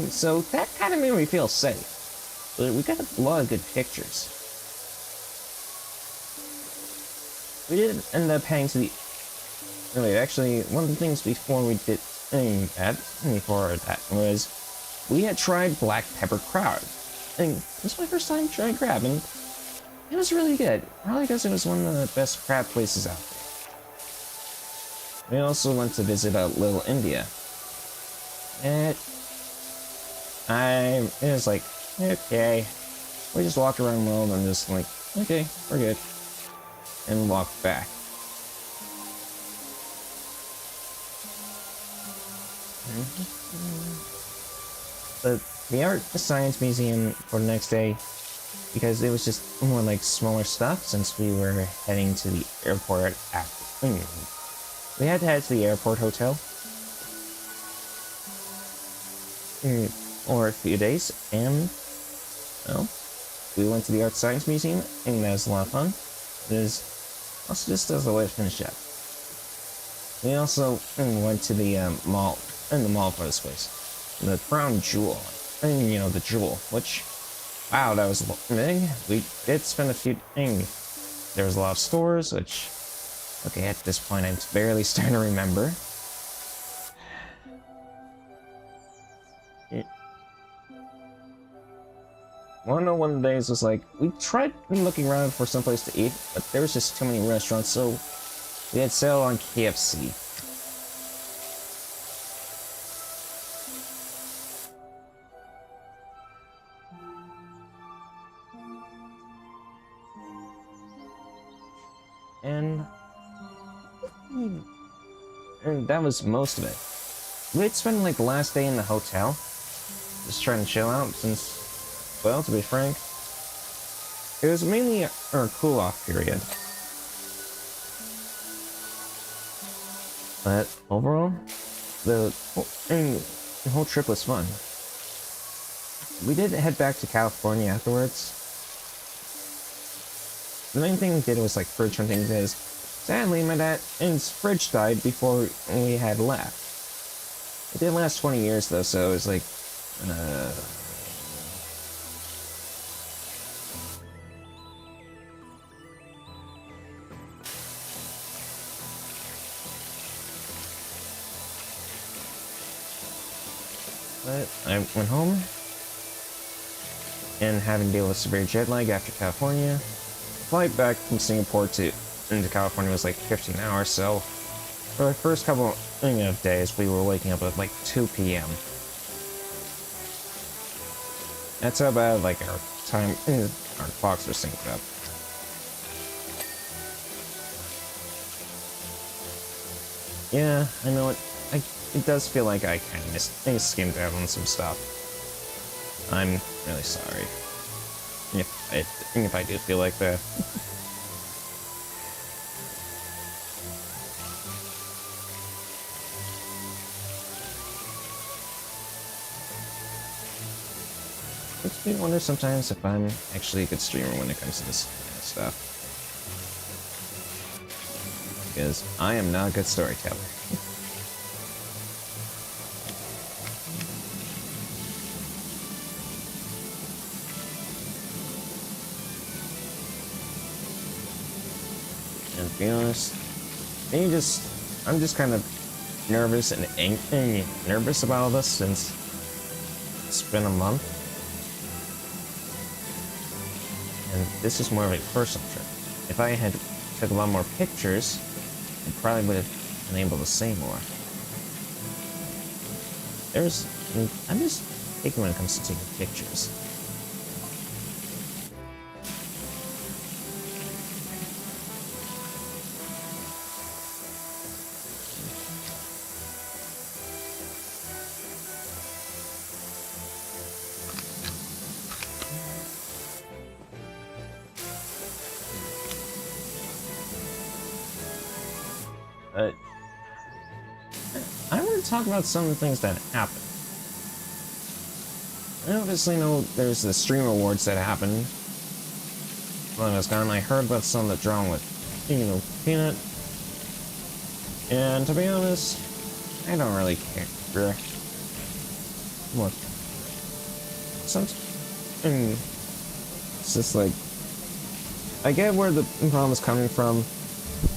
so that kind of made me feel safe. But we got a lot of good pictures. We did end up heading to the. Really, actually, one of the things before we did before that was we had tried black pepper crab. And this was my first time trying crab, and it was really good. Probably because it was one of the best crab places out there. We also went to visit Little India. And it was like, okay. We just walked around a little and just like, okay, we're good. And walked back. But the Art Science Museum for the next day, because it was just more like smaller stuff since we were heading to the airport after. We had to head to the airport hotel for a few days, and well, we went to the Art Science Museum, and that was a lot of fun. It was also just as a way to finish up. We also went to the mall, for this place. The Crown Jewel, and the Jewel, which, wow, that was big. We did spend a few, there was a lot of stores, which, okay, at this point I'm barely starting to remember. One of the days was like, we tried looking around for some place to eat, but there was just too many restaurants, so we had settled on KFC. And that was most of it. We'd spend like the last day in the hotel, just trying to chill out since, well, to be frank, it was mainly our cool-off period. But overall, the whole trip was fun. We did head back to California afterwards. The main thing we did was like fridge hunting because sadly my dad's fridge died before we had left. It did last 20 years though, so it was like but I went home and having to deal with severe jet lag after California. Flight back from Singapore into California was like 15 hours, so for the first couple of days we were waking up at like 2 p.m. That's how bad like our time, our clocks are synced up. Yeah, I know it does feel like I kind of skimmed out on some stuff. I'm really sorry if I do feel like that. Makes me wonder sometimes if I'm actually a good streamer when it comes to this kind of stuff. Because I am not a good storyteller. And to be honest, I'm just kind of nervous and nervous about all this since it's been a month. And this is more of a personal trip. If I had took a lot more pictures, I probably would have been able to say more. I'm just picky when it comes to taking pictures. I want to talk about some of the things that happened. I obviously know there's the stream awards that happened while I was gone. I heard about some of the drama with, Peanut. And to be honest, I don't really care. Look, it's just like, I get where the problem is coming from,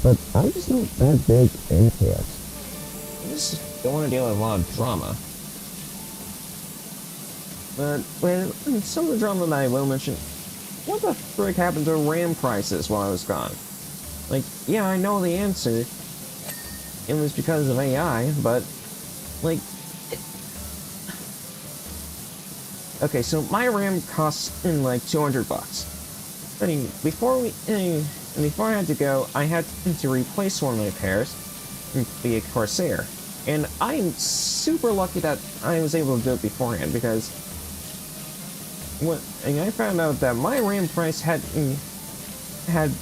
but I'm just not that big into it. I just don't want to deal with a lot of drama. But some of the drama that I will mention, what the frick happened to RAM prices while I was gone? Like, yeah, I know the answer. It was because of AI, but, like... Okay, so my RAM costs like 200 bucks. I mean, before I had to go, I had to replace one of my pairs, be a Corsair. And I'm super lucky that I was able to do it beforehand, because I found out that my RAM price had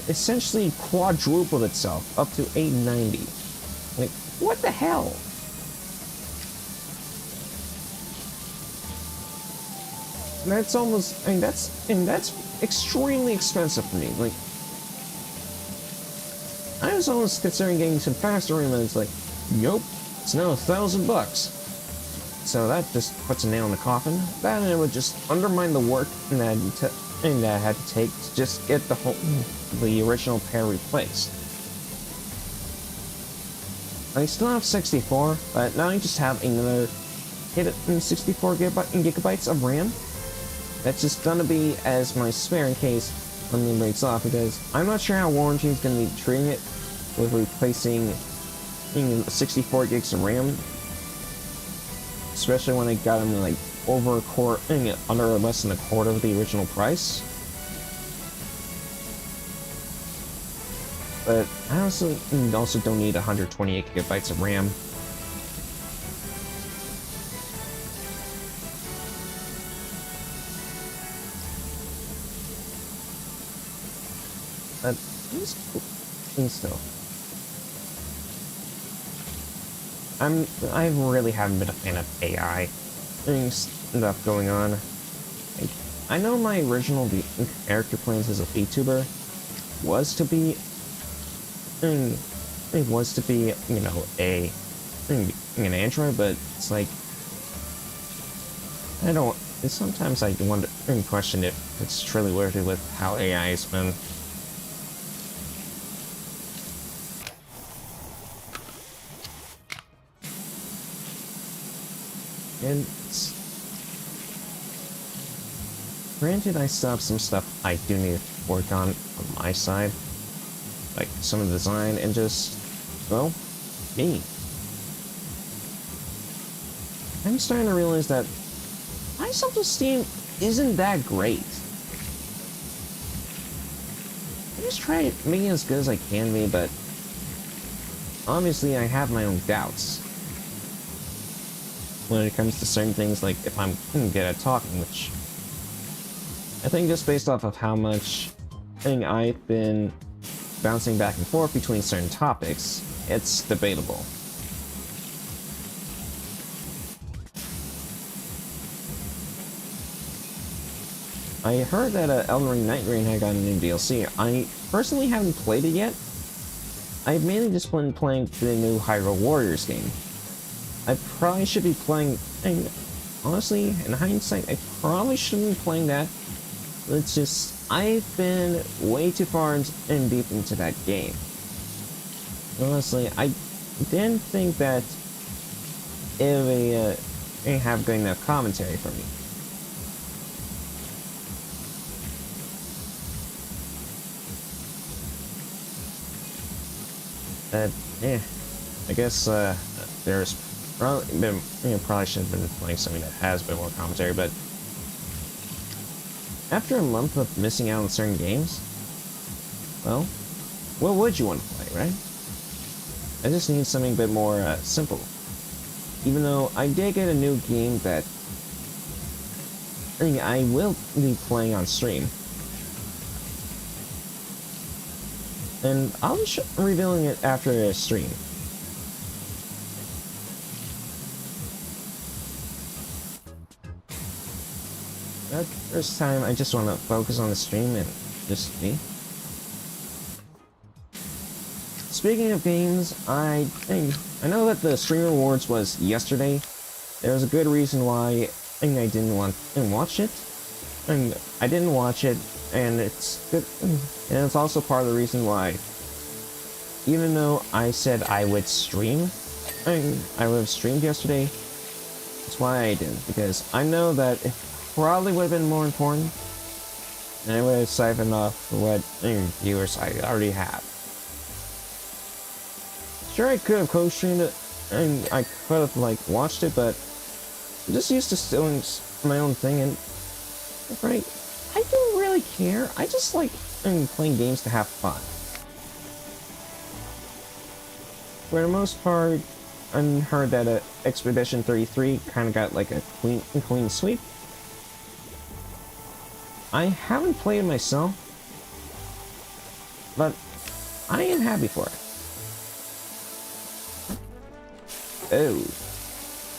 essentially quadrupled itself up to $890. Like, what the hell? That's almost, that's extremely expensive for me. Like, I was almost considering getting some faster RAM, and it's like, nope, it's now $1,000. So that just puts a nail in the coffin. That, and it would just undermine the work that I had to take to just get the original pair replaced. I still have 64, but now I just have another 64 gigabytes of RAM. That's just gonna be as my spare in case something breaks off, because I'm not sure how warranty is gonna be treating it with replacing 64 gigs of RAM. Especially when I got them like over a quarter, under or less than a quarter of the original price. But I also don't need 128 gigabytes of RAM. But these things still. I really haven't been a fan of AI stuff going on. I know my original character plans as a VTuber was to be, an android, but it's like, sometimes I wonder and question if it's truly worth it with how AI has been. And granted, I still have some stuff I do need to work on my side, like some of the design and just, well, me. I'm starting to realize that my self-esteem isn't that great. I just try making it as good as I can be, but obviously I have my own doubts when it comes to certain things, like if I'm good at talking, which I think just based off of how much I've been bouncing back and forth between certain topics, it's debatable. I heard that Elden Ring Night Rain had gotten a new DLC. I personally haven't played it yet. I've mainly just been playing the new Hyrule Warriors game. I probably should be playing, and honestly, in hindsight, I probably shouldn't be playing that. It's just, I've been way too far and deep into that game. Honestly, I didn't think that it would have good enough commentary for me. Yeah, I guess there's Probably should have been playing something that has a bit more commentary, but after a month of missing out on certain games, well, what would you want to play, right? I just need something a bit more simple. Even though I did get a new game that I will be playing on stream. And I'll be revealing it after a stream. That first time, I just want to focus on the stream and just me. Speaking of games, I know that the Stream Awards was yesterday. There was a good reason why I didn't watch it. I didn't watch it, and it's good. And it's also part of the reason why, even though I said I would stream, I would have streamed yesterday. That's why I didn't, because I know that it probably would have been more important, and I would have siphoned off what viewers I already have. Sure, I could have co-streamed it, and I could have watched it, but I'm just used to doing my own thing, and right, I don't really care. I just like playing games to have fun. For the most part, I heard that Expedition 33 kind of got like a clean sweep. I haven't played it myself, but I am happy for it. Oh,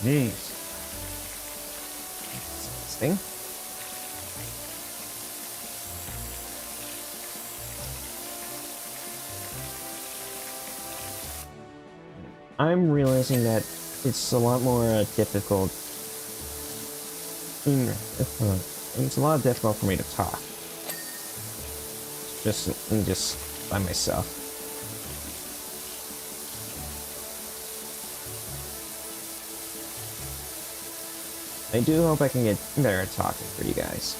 jeez. Disgusting. I'm realizing that it's a lot more difficult. It's a lot difficult for me to talk. Just by myself. I do hope I can get better at talking for you guys.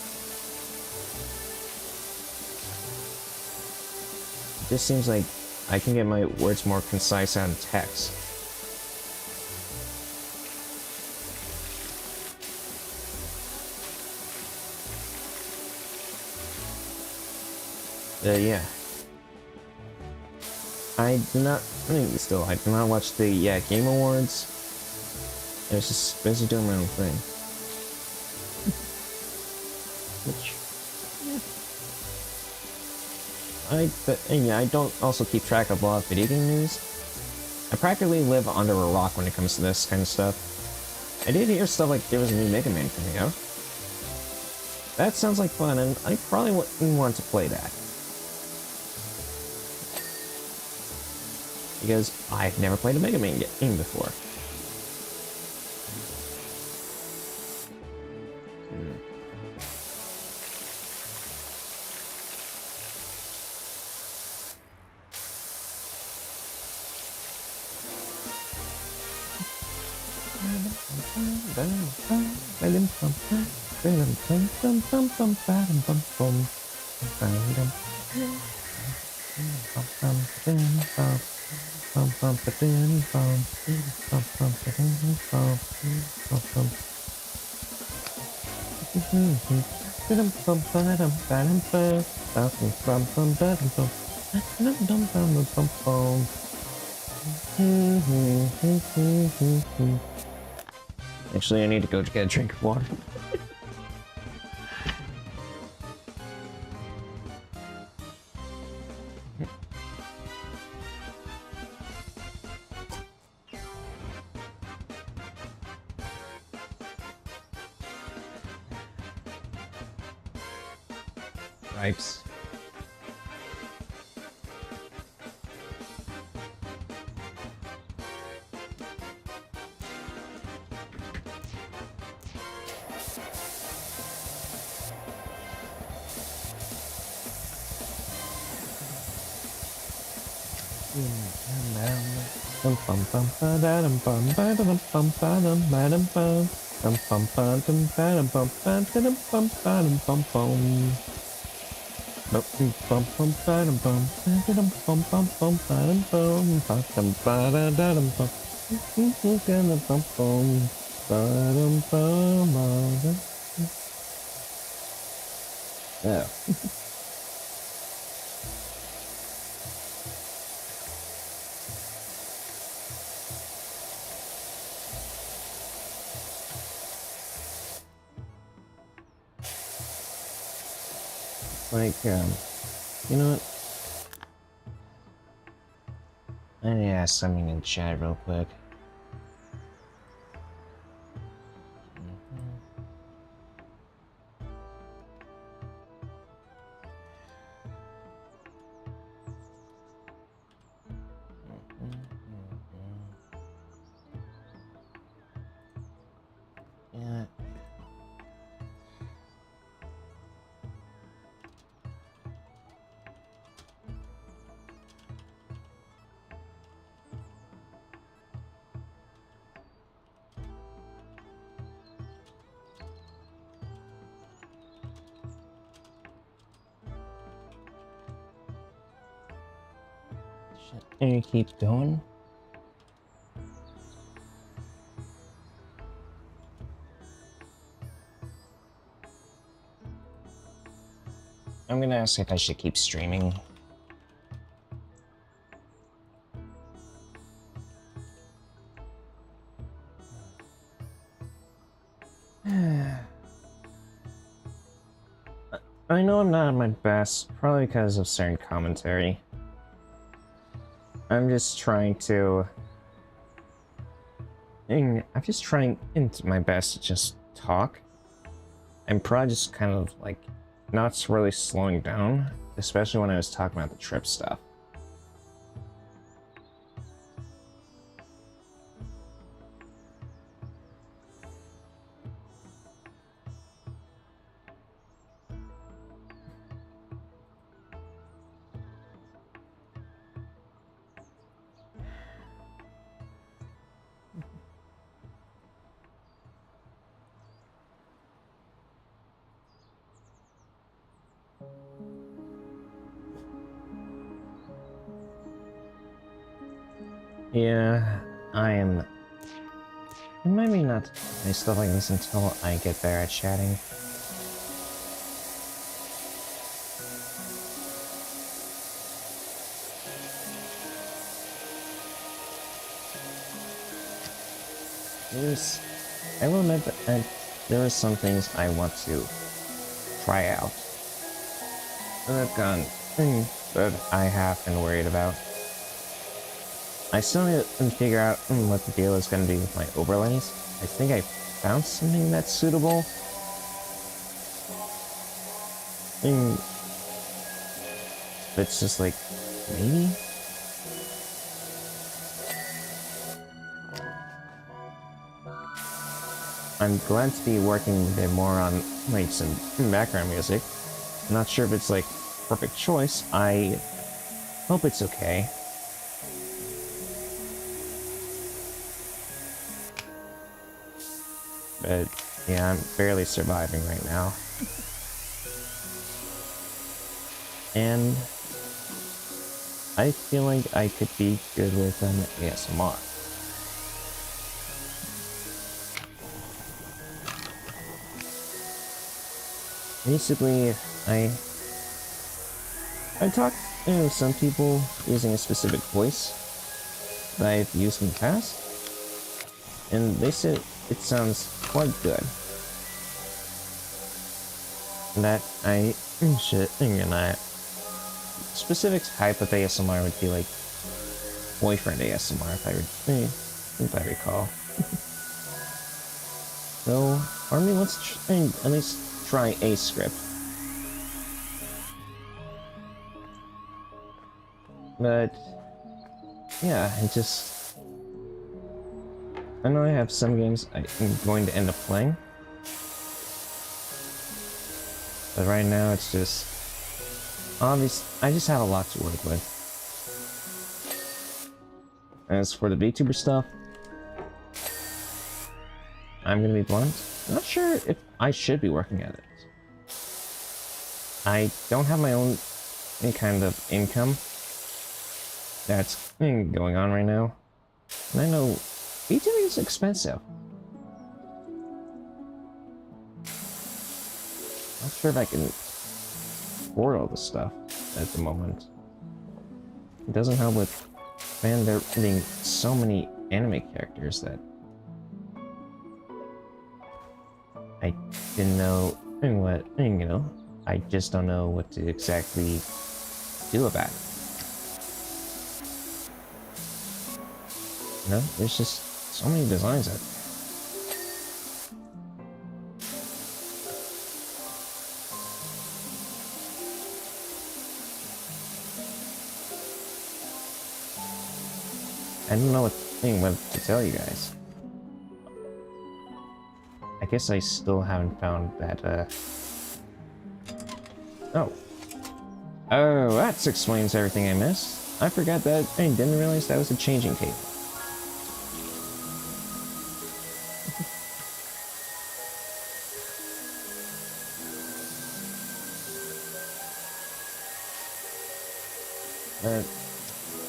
It just seems like I can get my words more concise on text. Yeah. I did not watch the Game Awards. I was just busy doing my own thing. Which, I don't also keep track of a lot of video game news. I practically live under a rock when it comes to this kind of stuff. I did hear stuff like there was a new Mega Man coming out. That sounds like fun, and I probably wouldn't want to play that. Because I've never played a Mega Man game before. Actually, I need to go get a drink of water. Ripes. Yeah. Like, you know what? I need to ask something in chat real quick. Yeah. Shit. And you keep going? I'm gonna ask if I should keep streaming. I know I'm not at my best, probably because of certain commentary. I'm just trying into my best to just talk. I'm probably just kind of like not really slowing down, especially when I was talking about the trip stuff. Yeah, I am. Remind me not to play stuff like this until I get better at chatting. I will admit that there are some things I want to try out. And I've gone, that I have been worried about. I still need to figure out what the deal is going to be with my overlays. I think I found something that's suitable. It's just like, maybe? I'm glad to be working a bit more on like some background music. I'm not sure if it's like perfect choice. I hope it's okay. But yeah, I'm barely surviving right now. And I feel like I could be good with an ASMR. Basically, I talked to some people using a specific voice that I've used in the past, and they said it sounds quite good. That I should, and I specific type of ASMR would be like boyfriend ASMR if I recall. So, Army, let's at least try a script. But yeah, I know I have some games I'm going to end up playing. But right now it's just obvious. I just have a lot to work with. As for the VTuber stuff, I'm gonna be blunt. Not sure if I should be working at it. I don't have my own any kind of income that's going on right now. And I know VTuber is expensive. Not sure if I can afford all this stuff at the moment. It doesn't help with, man, there being so many anime characters that I didn't know what, you know, I just don't know what to exactly do about it. You know, there's just so many designs out there. I don't know what to tell you guys. I guess I still haven't found that, Oh. Oh, that explains everything I missed. I forgot that. I didn't realize that was a changing table.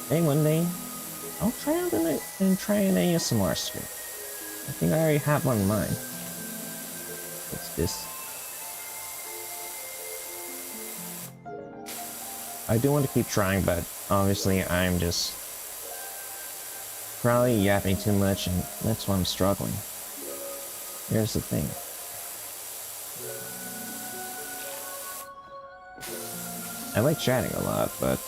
Hey, one day, I'll try out and try an ASMR stream. I think I already have one in mind. What's this? I do want to keep trying, but obviously I'm just probably yapping too much, and that's why I'm struggling. Here's the thing. I like chatting a lot, but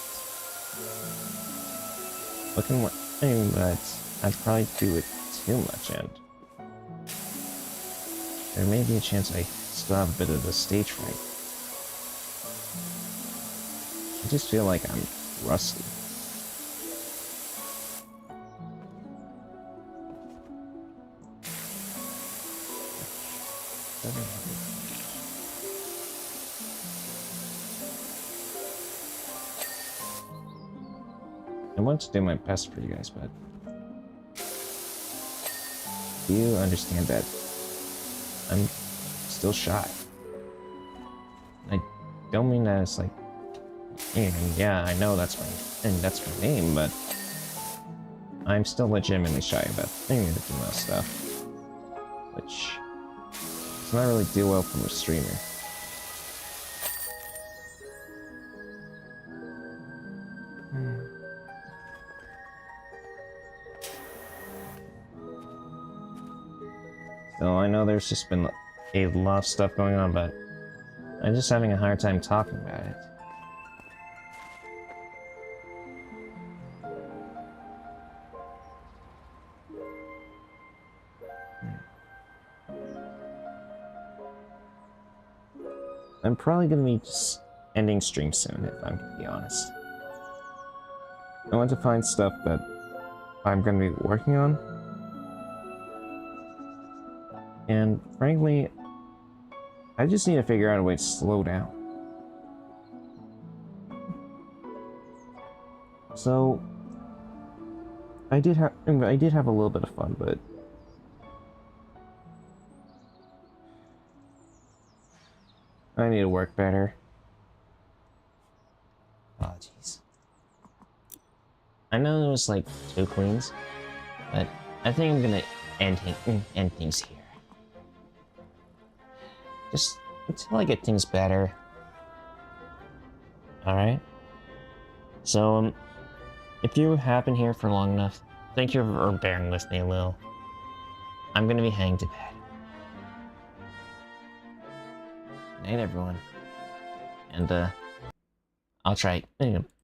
looking what but I'd probably do it too much, and there may be a chance I still have a bit of the stage fright. I just feel like I'm rusty. I want to do my best for you guys, but do you understand that I'm still shy? I don't mean that it's like, yeah, I know that's my name, but I'm still legitimately shy about doing that stuff, which does not really do well from a streamer. So I know there's just been a lot of stuff going on, but I'm just having a hard time talking about it. I'm probably gonna be just ending stream soon, if I'm gonna be honest. I want to find stuff that I'm gonna be working on. And frankly, I just need to figure out a way to slow down. So I did have a little bit of fun, but I need to work better. Oh jeez. I know there was like 2 queens, but I think I'm gonna end things here. Just until I get things better. Alright? So, if you have been here for long enough, thank you for bearing with me a little. I'm gonna be heading to bed. Good night, everyone. And, I'll try,